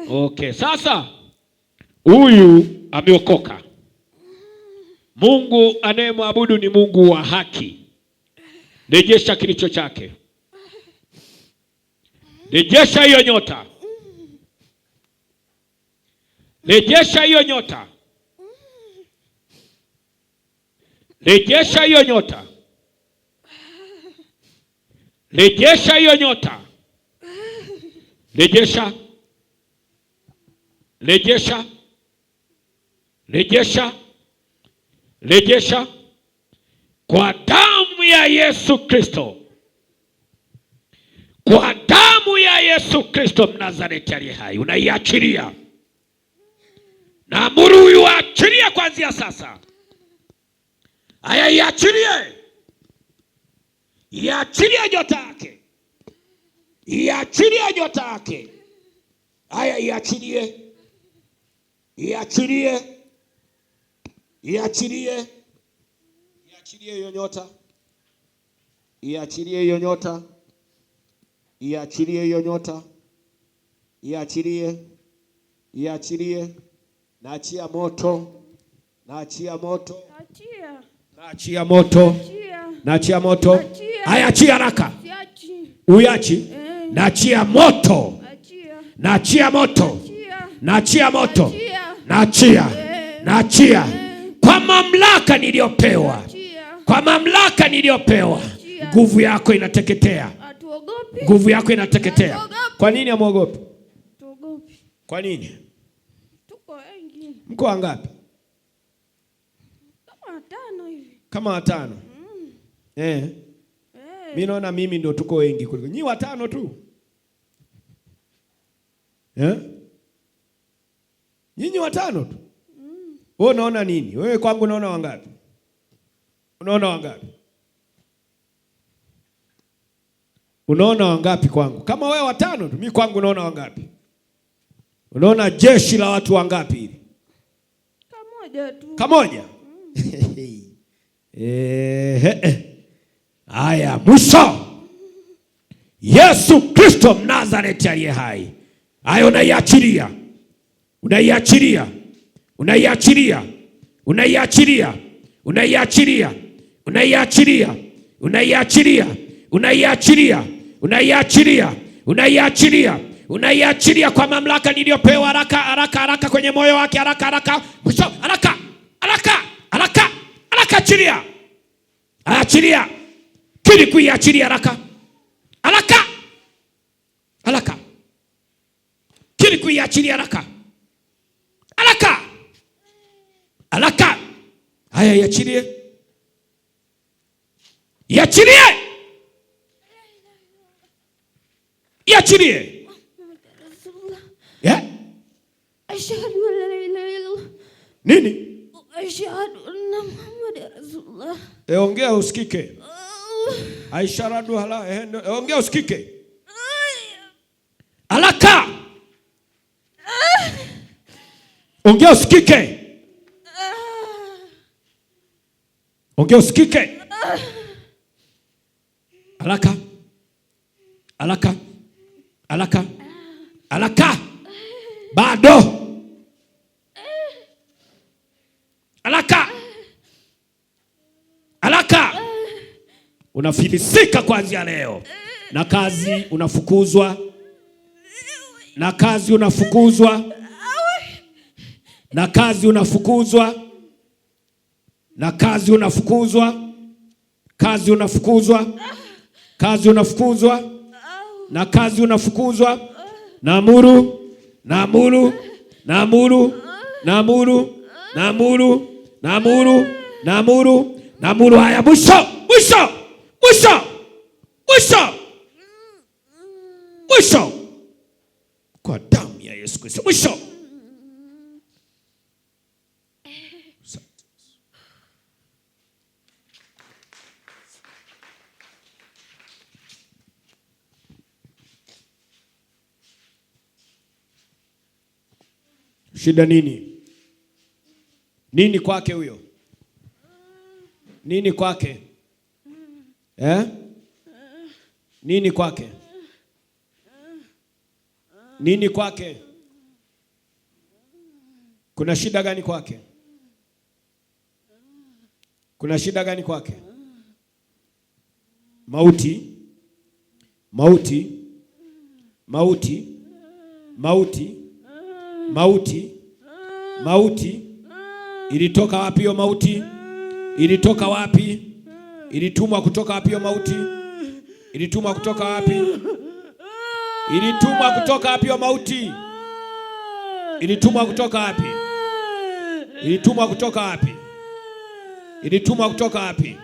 Okay, sasa huyu ameokoka. Mungu anayemwabudu ni Mungu wa haki. Rejesha kilicho chake. Rejesha hiyo nyota. Rejesha hiyo nyota. Rejesha hiyo nyota. Rejesha hiyo nyota. Rejesha. Rejesha. Rejesha. Rejesha. Kwa damu ya Yesu Kristo. Kwa damu ya Yesu Kristo Mnazareti aliye hai, unaiachilia. Na amuru huyu achilia kuanzia sasa. Haya, iachilie. Iachilie nyota yake. Iachilie nyota yake. Haya, iachilie. Iachilie. Iachilie. Iachilie hiyo nyota. Iachilie hiyo nyota. Iachilie hiyo nyota. Iachilie. Iachilie. Naachia moto. Naachia moto. Naachia moto. Naachia moto. Haya, achia haraka. Uyachi. Naachia moto. Naachia moto. Naachia moto. Naachia. Naachia. Kwa mamlaka niliyopewa. Kwa mamlaka niliyopewa. Nguvu yako inateketea. Nguvu yako inateketea. Kwa nini amuogopi? Kwa nini? Tuko wengi. Mko wangapi? Kama 5 hivi. Kama 5. Mimi naona mimi ndio tuko wengi kuliko. Nyinyi 5 tu. Nyinyi 5 tu. Wewe unaona nini? Wewe kwangu unaona wangapi? Unaona wangapi? Unaona wangapi kwangu? Kama wewe 5 tu, mimi kwangu unaona wangapi? Unaona jeshi la watu wangapi hili? Kamoja tu. Kamoja? Haya, mwisho. Yesu Kristo Mnazareti aliye hai. Hayo unaiachilia. Unaiachilia. Unaiachilia. Unaiachilia. Unaiachilia. Unaiachilia. Unaiachilia. Unaiachilia. Unaiachilia. Unaiachilia. Unaiachilia kwa mamlaka niliyopewa. Haraka haraka haraka kwenye moyo wake. Haraka haraka. Mwisho. Haraka. Haraka. Haraka. Haraka, achilia. Achilia. Kili kuiachilia haraka. Haraka. Haraka. Kili kuiachilia haraka. Haraka. Haraka. Haya, iachilie. Iachilie. Iachilie. Ashhadu an la ilaha illallah. Nini? Ashhadu anna Muhammadar Rasulullah. Ongea usikike. Aisharadu hala. Ongea usikike. Haraka. Ongea usikike. Ongea usikike. Haraka. Haraka. Haraka. Haraka. Bado. Haraka. Haraka. Unafilisika kuanzia leo. Na kazi unafukuzwa. Na kazi unafukuzwa. Na kazi unafukuzwa. Na kazi unafukuzwa. Kazi unafukuzwa. Kazi unafukuzwa. Na kazi unafukuzwa. Naamuru. Naamuru. Naamuru. Naamuru. Naamuru. Naamuru. Naamuru. Naamuru. Haya, mwisho. Mwisho. Mwisho. Mwisho. Mwisho. Kwa damu ya Yesu Kristo. Mwisho. Shida nini? Nini kwake huyo? Nini kwake? Nini kwake? Nini kwake? Kuna shida gani kwake? Kuna shida gani kwake? Mauti, mauti, mauti, mauti, mauti, mauti. Ilitoka wapi hiyo mauti? Ilitoka wapi? Ilitumwa kutoka wapi hiyo mauti? Ilitumwa kutoka wapi? Ilitumwa kutoka wapi hiyo mauti? Ilitumwa kutoka wapi? Ilitumwa kutoka wapi? Ilitumwa kutoka wapi?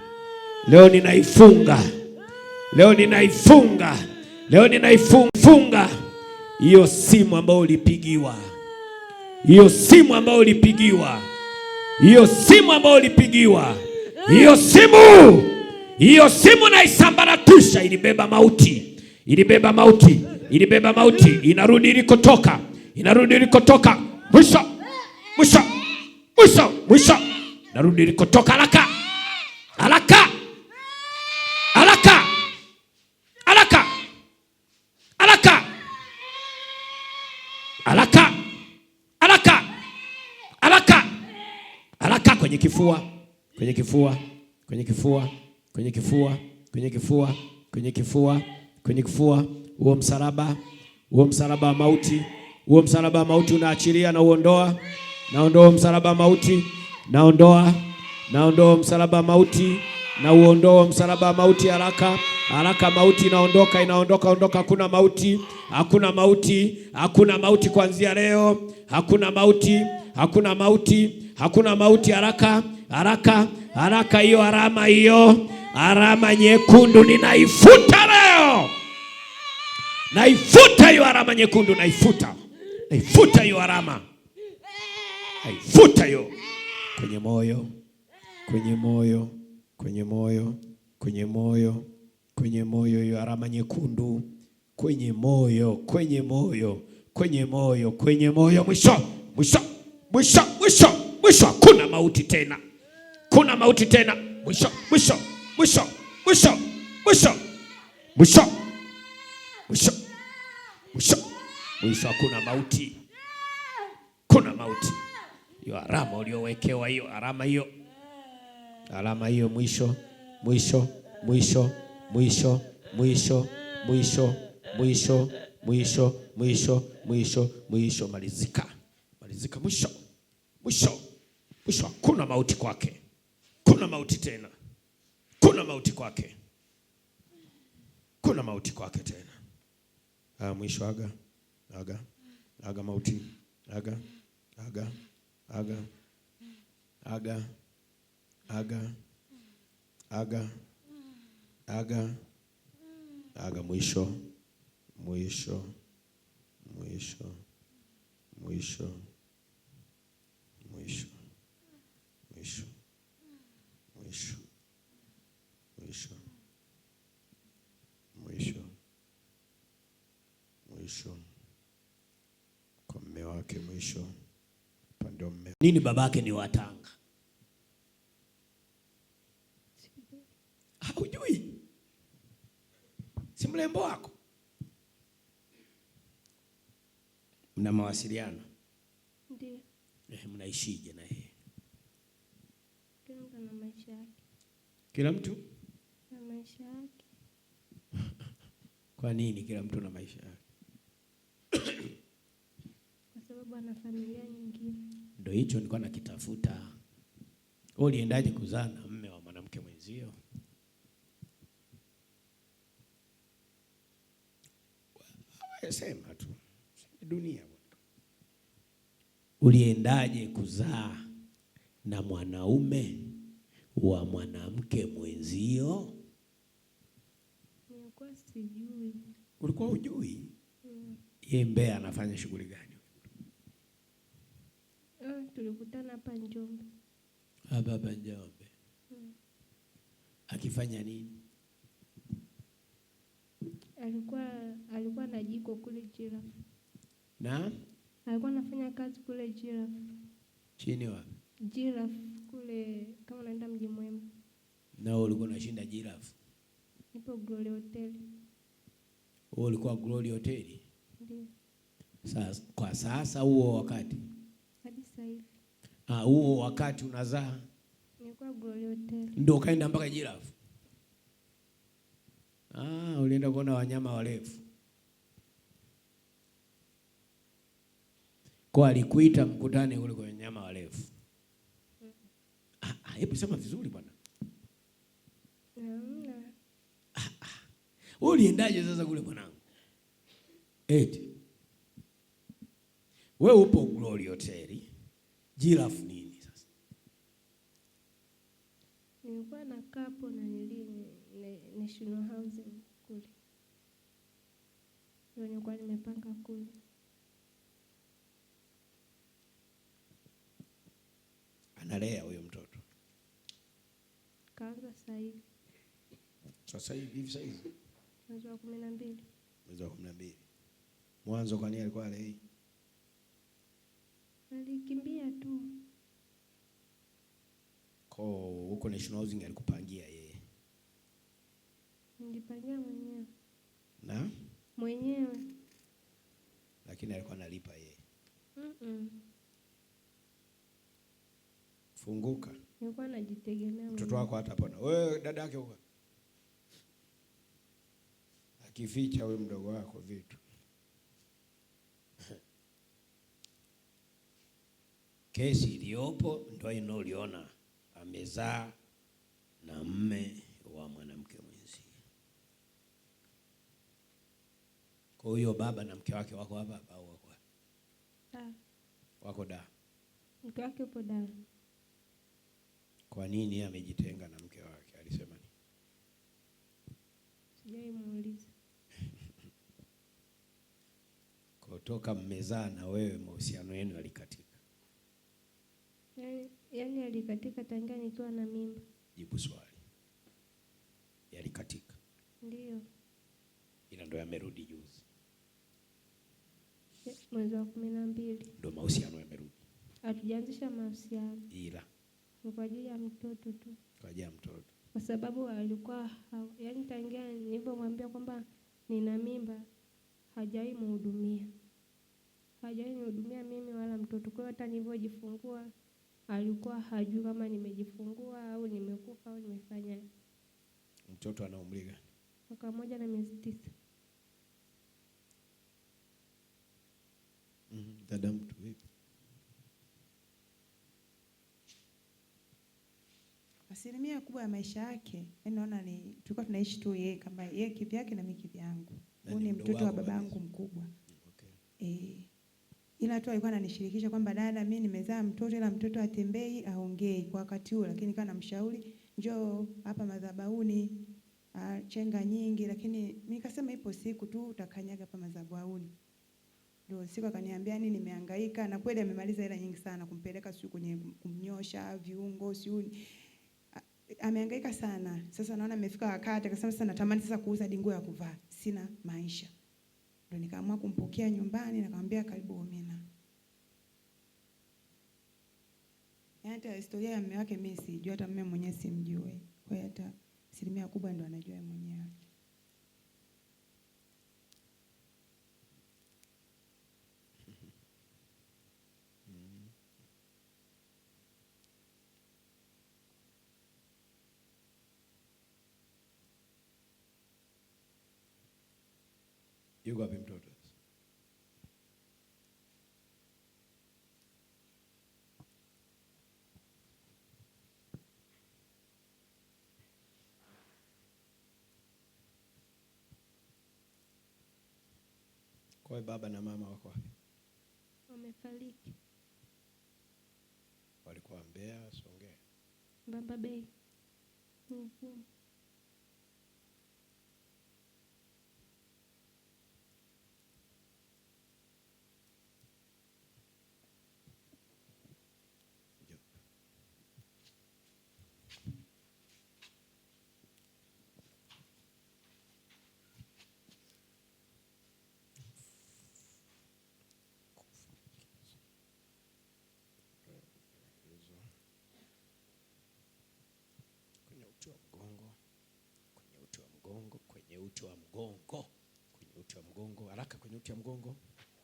Leo ninaifunga. Leo ninaifunga. Leo ninaifunga hiyo simu ambayo ulipigiwa. Hiyo simu ambayo ulipigiwa. Hiyo simu ambayo ulipigiwa. Hiyo simu naisambaratusha. Ilibeba mauti. Ilibeba mauti. Ilibeba mauti. Inarudi ilikotoka. Inarudi ilikotoka. Mwisho. Mwisho. Mwisho. Mwisho. Narudi ilikotoka. Haraka. Haraka. Haraka. Haraka. Haraka. Haraka. Haraka. Haraka. Haraka kwenye kifua. Kwenye kifua. Kwenye kifua. Kwenye kifua. Kwenye kifua. Kwenye kifua. Kwenye kifua. Huo msalaba. Huo msalaba wa mauti. Huo msalaba wa mauti unaachilia na uondoa. Naondoa msalaba wa mauti. Naondoa. Naondoa msalaba wa mauti. Na uondoa msalaba wa mauti haraka. Haraka mauti inaondoka, inaondoka, ondoka. Hakuna mauti. Hakuna mauti. Hakuna mauti kuanzia leo. Hakuna mauti. Hakuna mauti. Hakuna mauti. Haraka. Haraka. Haraka hiyo alama hiyo. Alama nyekundu ninaifuta leo. Naifuta hiyo alama nyekundu, naifuta. Naifuta hiyo alama. Naifuta hiyo kwenye moyo. Kwenye moyo. Kwenye moyo. Kwenye moyo. Kwenye moyo hiyo alama nyekundu. Kwenye moyo. Kwenye moyo. Kwenye moyo. Kwenye moyo. Mwisho. Mwisho. Mwisho. Mwisho. Mwisho. Kuna mauti tena. Kuna mauti tena. Mwisho. Mwisho. Mwisho. Mwisho. Mwisho. Mwisho. Mwisho. Mwisho. Mwisho. Hakuna mauti. Kuna mauti. Hiyo alama uliowekewa, hiyo alama hiyo. Alama hiyo mwisho. Mwisho. Mwisho. Mwisho. Mwisho. Mwisho. Mwisho. Mwisho. Mwisho. Mwisho. Mwisho. Malizika. Malizika. Mwisho. Mwisho. Mwisho. Hakuna mauti kwake. Kuna mauti tena. Kuna mauti kwake. Kuna mauti kwake tena. Mwisho. Aga. Aga. Aga mauti. Aga. Aga. Aga. Aga. Aga. Aga. Aga. Aga. Mwisho. Mwisho. Mwisho. Mwisho. Mwisho. Mwisho. Mwisho. Mwisho. Mwisho. Mwisho. Kwa mume wake mwisho. Pande wa mume. Nini babake ni Watanga? Hujui? Si mlembo wako? Mna mawasiliano? Ndiyo. Mnaishije na yeye? Kila mtu na maisha yake. Kila mtu na maisha yake. Kwa nini kila mtu na maisha yake? Kwa sababu ana familia nyingine. Ndio hicho nilikuwa nakitafuta. Wewe uliendaje kuzaa na mume wa mwanamke mwenzio? Sema tu. Dunia. Uliendaje kuzaa na mwanaume wa mwanamke mwenzio? Nilikuwa sijui. Ulikuwa hujui? Yeye Mbeya anafanya shughuli gani? Tulikutana hapa Njombe. Hapa Njombe. Akifanya nini? Alikuwa na jiko kule Chira. Na? Alikuwa anafanya kazi kule Giraffe. Chini wapi? Giraffe kule kama unaenda Mji Mwema. Na wewe ulikuwa unashinda Giraffe? Nipo Glory Hotel. Wewe ulikuwa Glory Hotel? Ndio. Sasa kwa sasa huo wakati? Hadi sasa hivi. Huo wakati unazaa? Nilikuwa Glory Hotel. Ndio ukaenda mpaka Giraffe? Ulienda kuona wanyama warefu. Kwa alikuita mkutane kule kwa wanyama warefu. Hebu sema vizuri bwana. Wewe uliendaje sasa kule mwanangu? Eti wewe upo Glory Hotel, Giraffe nini sasa? Nilikuwa na kapo na National Housing kule. Ndio nilikuwa nimepanga kule. Analea huyo mtoto. Kaanza sasa hivi. Sasa hivi Mwezi wa 12. Mwezi wa 12. Mwanzo kwa nini alikuwa alei? Alikimbia tu. Kwa huko National Housing alikupangia yeye? Nilipangia mwenyewe. Na? Mwenyewe. Lakini alikuwa analipa yeye. Funguka. Nilikuwa najitegemea. Mtoto wako hatapona. Wewe dada yake huko. Akificha wewe mdogo wako vitu. Kesi iliyopo ndio inaoliona amezaa na mme wa mwanamke mwenzie. Kwa hiyo baba na mke wake wako hapa au wako wapi? Wako da. Mke wake yupo da. Kwa nini yeye amejitenga na mke wake? Alisema nini? Sijaimuuliza. Kutoka mmezaa na wewe mahusiano yenu yalikatika? Yaani alikatika tangia nikiwa na mimba. Jibu swali. Yalikatika? Ndio. Ila ndo yamerudi juzi. Mwezi wa 12. Ndo mahusiano yamerudi. Hatujaanzisha mahusiano. Ila ni kwa ajili ya mtoto tu. Kwa ajili ya mtoto. Kwa sababu alikuwa yaani tangia nilipomwambia kwamba nina mimba hajawahi mhudumia. Hajawahi nihudumia mimi wala mtoto. Kwa hiyo hata nilipojifungua alikuwa hajui kama nimejifungua au nimekufa au nimefanya. Mtoto ana umri gani? Mwaka 1 na miezi 9. Dada mtu vipi? Asilimia kubwa ya maisha yake, naona ni tulikuwa tunaishi tu yeye kama yeye kivyake na mimi kivyangu. Huyu ni mtoto wa babangu mkubwa. Okay. Ila tu alikuwa ananishirikisha kwamba dada, mimi nimezaa mtoto ila mtoto atembei aongei kwa wakati huo, lakini kana namshauri njoo hapa madhabahuni, chenga nyingi, lakini mimi nikasema ipo siku tu utakanyaga hapa madhabahuni. Ndio siku akaniambia nini nimehangaika na kweli amemaliza hela nyingi sana kumpeleka siku kwenye kumnyosha viungo amehangaika sana. Sasa naona nimefika wakati akasema sasa natamani sasa kuuza dingo ya kuvaa. Sina maisha. Ndio nikaamua kumpokea nyumbani na akamwambia karibu Omena. Hata historia ya mume wake mimi sijui, hata mume mwenyewe simjui. Kwa hiyo hata asilimia kubwa ndo anajua yeye mwenyewe. Yuko wapi mtoto? Kwa baba na mama wako wapi? Wamefariki. Walikuwa Mbeya, Songea? Mbamba Bay. kwenye uti wa mgongo, kwenye uti wa mgongo, haraka, kwenye uti wa mgongo,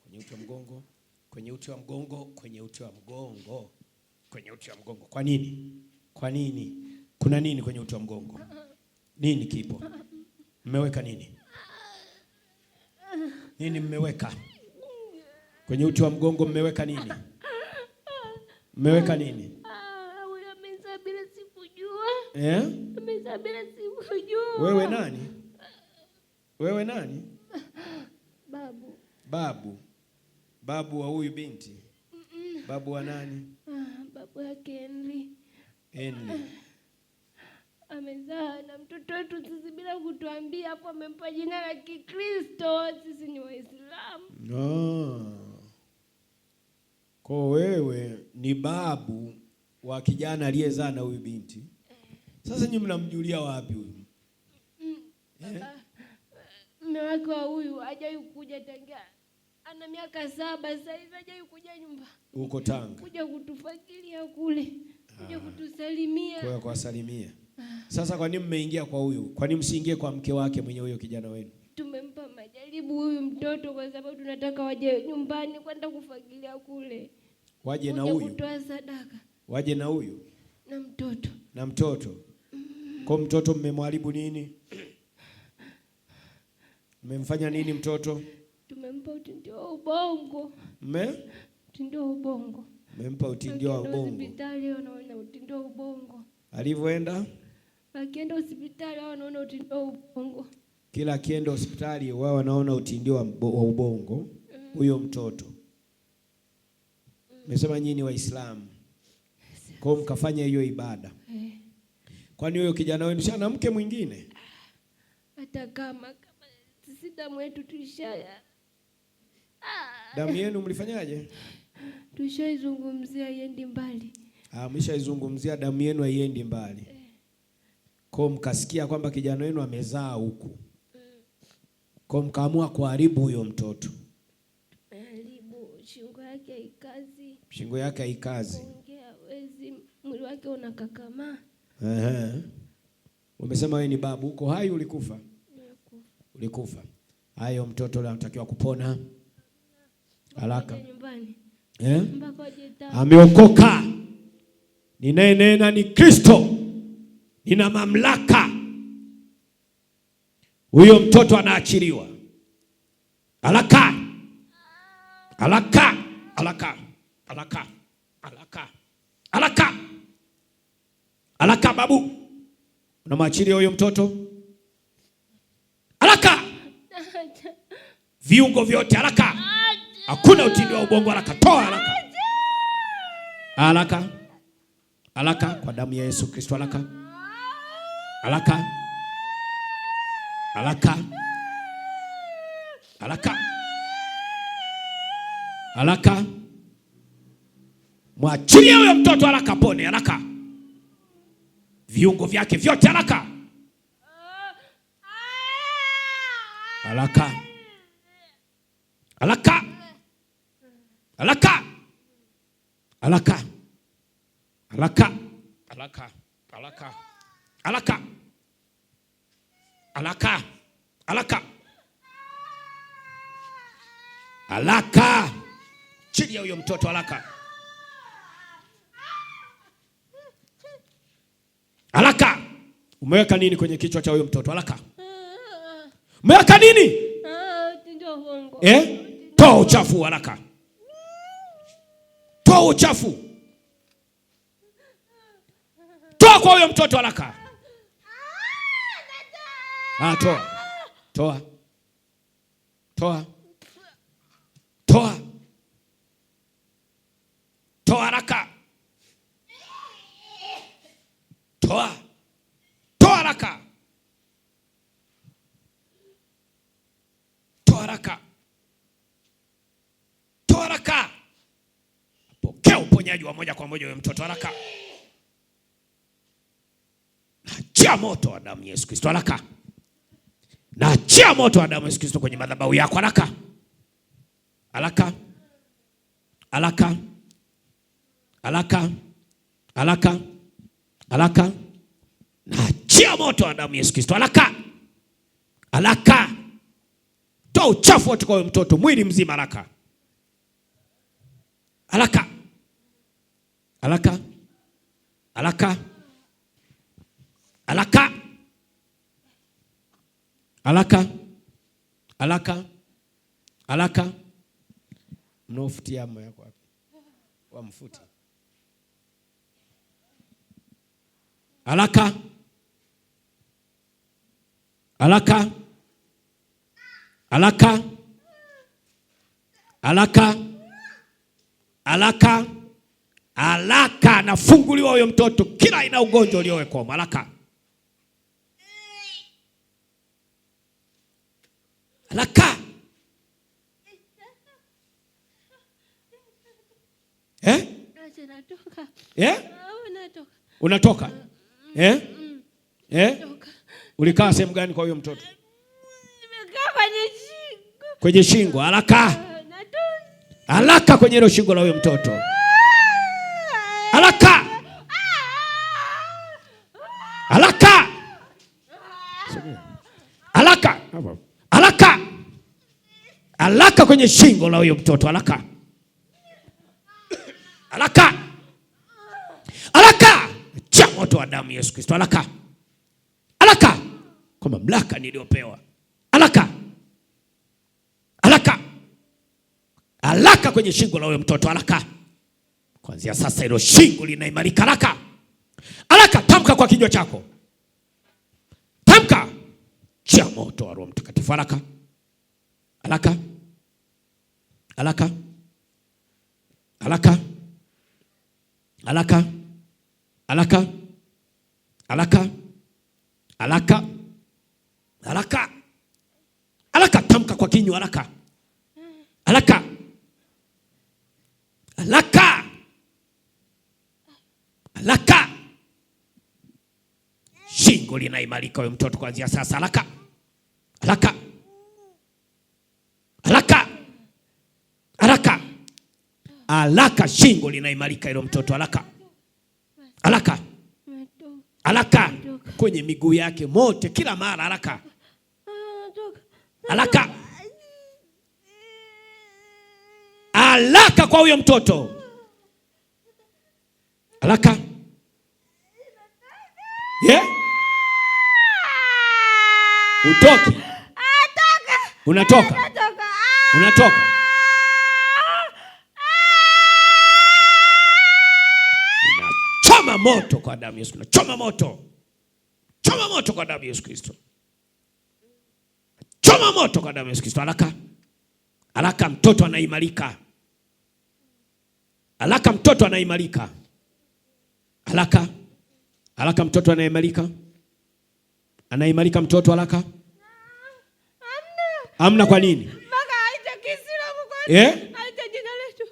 kwenye uti wa mgongo, kwenye uti wa mgongo, kwenye uti wa mgongo, kwenye uti wa mgongo. Kwa nini? Kwa nini? Kuna nini kwenye uti wa mgongo? Nini kipo? Mmeweka nini? Nini mmeweka kwenye uti wa mgongo? Mmeweka nini? Mmeweka nini? Huyo amezaa bila sikujua. Amezaa bila sikujua. Wewe nani? Wewe nani? Babu. Babu. Babu wa huyu binti? Babu wa nani? Babu yake Henry. Henry. Amezaa na mtoto wetu sisi bila kutuambia, hapo amempa jina la Kikristo, sisi ni Waislamu. Kwa wewe ni babu wa kijana aliyezaa na huyu binti. Sasa nyinyi mnamjulia wapi huyu? Mume wake wa huyu hajawahi kuja tangia ana miaka 7 sasa hivi, hajawahi kuja nyumba. Huko Tanga. Kuja kutufakiria kule. Kuja kutusalimia. Kwa kuwasalimia. Sasa kwa nini mmeingia kwa huyu? Kwa nini msiingie kwa mke wake mwenye huyo kijana wenu? Tumempa majaribu huyu mtoto kwa sababu tunataka waje nyumbani kwenda kufagilia kule. Waje na huyu. Kutoa sadaka. Waje na huyu. Na mtoto. Na mtoto. Kwa mtoto mmemharibu nini? Mmemfanya nini mtoto? Tumempa utindio wa ubongo. Utindio wa ubongo. Mmempa utindio wa ubongo. Hospitali wanaona utindio wa ubongo. Alivyoenda? Akienda hospitali wao wanaona utindio wa ubongo. Kila akienda hospitali wao wanaona utindio wa ubongo huyo mtoto. Mmesema nyinyi Waislamu. Kwa hiyo mkafanya hiyo ibada. Kwani huyo kijana wenu sana mke mwingine? Hata kama sisi damu yetu tulishaya. Damu yenu mlifanyaje? Tushaizungumzia iendi mbali. Mshaizungumzia damu yenu haiendi mbali. Kwa mkasikia kwamba kijana wenu amezaa huku. Kwa mkaamua kuharibu huyo mtoto. Haribu, shingo yake haikazi. Shingo yake haikazi. Ongea hawezi, mwili wake unakakamaa. Umesema wewe ni babu, uko hai ulikufa? Ulikufa. Hayo mtoto anatakiwa kupona haraka. Ameokoka. Ninenena ni Kristo. Nina mamlaka. Huyo mtoto anaachiliwa. Haraka. Haraka. Haraka. Haraka. Haraka. Haraka. Haraka babu. Unamwachilia huyo mtoto? Haraka. Viungo vyote haraka. Hakuna utindio wa ubongo, haraka. Toa haraka. Haraka. Haraka kwa damu ya Yesu Kristo, haraka. Haraka. Haraka. Haraka. Haraka. Mwachilie huyo mtoto haraka, pone haraka. Viungo vyake vyote haraka. Haraka. Haraka. Haraka. Haraka. Haraka. Haraka. Haraka. Haraka. Haraka. Haraka. Haraka. Chini ya huyo mtoto haraka. Haraka. Umeweka nini kwenye kichwa cha huyo mtoto? Haraka. Umeweka nini? Toa uchafu haraka. Toa uchafu. Toa kwa huyo mtoto haraka. Toa. Toa. Toa. Toa. Toa haraka. Toa. Toa haraka. Toa haraka. Toa haraka. Pokea uponyaji wa moja kwa moja huyo mtoto haraka. Achia moto wa damu ya Yesu Kristo haraka. Na achia moto wa damu ya Yesu Kristo kwenye madhabahu yako haraka. Haraka. Haraka. Haraka. Haraka. Haraka. Na achia moto wa damu ya Yesu Kristo haraka. Haraka. Toa uchafu wote kwa huyo mtoto, mwili mzima haraka. Haraka. Haraka. Haraka. Haraka. Haraka. Haraka. Haraka. Mnaofutia amo yako wapi? Wamfuti. Haraka. Haraka. Haraka. Haraka. Haraka. Haraka. Nafunguliwa huyo mtoto kila aina ugonjwa uliowekwa. Haraka. Haraka. Unatoka? Ulikaa sehemu gani kwa huyo mtoto? Nimekaa kwenye shingo. Kwenye shingo. Haraka. Haraka kwenye hilo shingo la huyo mtoto. Haraka. Haraka. Haraka. Haraka. Haraka kwenye shingo la huyo mtoto. Haraka. Haraka. Haraka. Cha moto wa damu Yesu Kristo. Haraka. Haraka. Kwa mamlaka niliyopewa. Haraka. Haraka. Haraka kwenye shingo la huyo mtoto. Haraka. Kuanzia sasa hilo shingo linaimarika. Haraka. Haraka. Tamka kwa kinywa chako. Tamka. Cha moto wa Roho Mtakatifu. Haraka. Haraka. Haraka. Haraka. Haraka. Haraka. Haraka. Haraka. Haraka. Haraka. Tamka kwa kinywa. Haraka. Haraka. Haraka. Haraka. Shingo linaimarika huyo mtoto kuanzia sasa. Haraka. Haraka. Haraka. Haraka. Haraka. Shingo linaimarika hilo mtoto. Haraka. Haraka. Haraka. Kwenye miguu yake mote kila mara. Haraka. Haraka. Haraka kwa huyo mtoto. Haraka. Utoki. Unatoka. Unatoka. Choma moto kwa damu Yesu Kristo. Choma moto. Choma moto kwa damu Yesu Kristo. Choma moto kwa damu Yesu Kristo. Haraka. Haraka mtoto anaimarika. Haraka mtoto anaimarika. Haraka. Haraka mtoto anaimarika. Anaimarika mtoto haraka. Amna kwa nini? Mpaka aite Kiislamu kwa aite jina letu.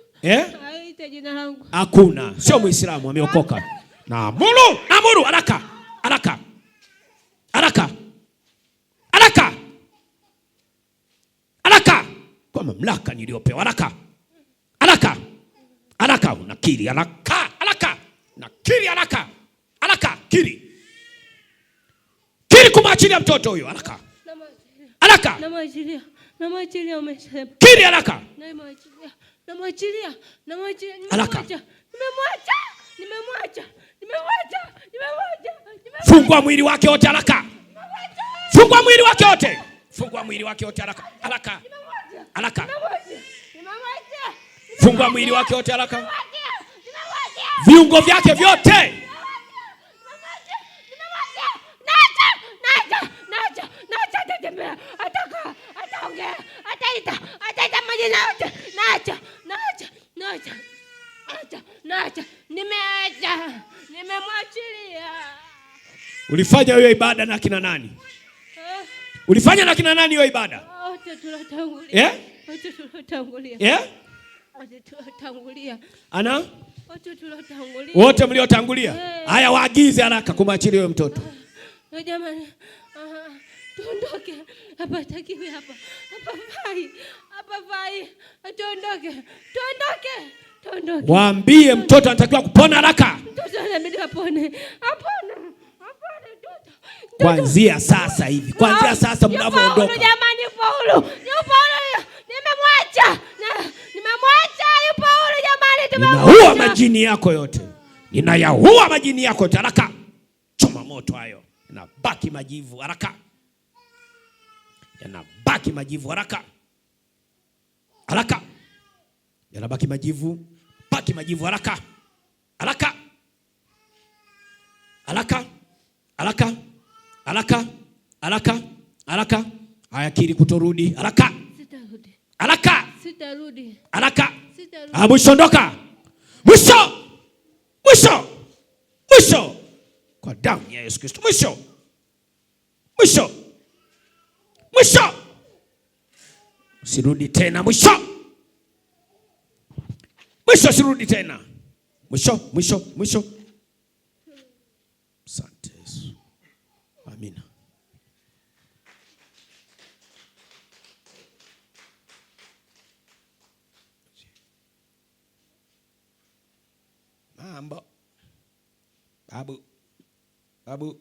Aite jina langu. Hakuna. Sio Muislamu ameokoka. Naamuru haraka. Haraka. Haraka. Haraka. Haraka. Kwa mamlaka niliyopewa. Haraka. Haraka. Haraka. Unakiri haraka. Haraka. Nakiri haraka. Haraka. Kiri. Kiri kumwachilia mtoto huyo. Haraka. Haraka. Namwachilia umesema. Kiri haraka. Namwachilia. Haraka. Nimemwacha. Fungua mwili wake wote haraka. Fungua mwili wake wote. Fungua mwili wake wote haraka. Haraka. Haraka. Fungua mwili wake wote haraka. Viungo vyake vyote. Nacha. Ataongea. Ataita majina yote. Nacha. Nimemwachilia. Ulifanya hiyo ibada na kina nani? Ulifanya na kina nani hiyo ibada? Wote tulotangulia. Wote tulotangulia. Wote mliotangulia. Haya, waagize haraka kumwachilia huyo mtoto. Jamani, tuondoke. Hapa takiwi hapa. Hapa fai. Tuondoke. Waambie mtoto anatakiwa kupona haraka. Mtoto anabidi apone. Apone mtoto. Kuanzia sasa hivi. Kuanzia sasa mnavyoondoka. Jamani, yupo huru. Nimemwacha. Nimemwacha, yupo huru jamani, tumemwacha. Ninaua majini yako yote. Ninayaua majini yako yote. Haraka. Choma moto hayo. Yanabaki majivu. Haraka. Yanabaki majivu. Haraka. Haraka. Yanabaki majivu. Baki majivu. Haraka. Haraka. Haraka. Haraka. Haraka. Haraka. Haraka. Haya, kiri kutorudi. Haraka. Sitarudi. Haraka. Sitarudi. Haraka. Sitarudi. Mwisho, ondoka. Mwisho. Mwisho. Mwisho. Kwa damu ya Yesu Kristo. Mwisho. Mwisho. Mwisho. Sirudi tena. Mwisho. Mwisho, sirudi tena. Mwisho, mwisho, mwisho. Asante Yesu. Amina. Mambo. Babu.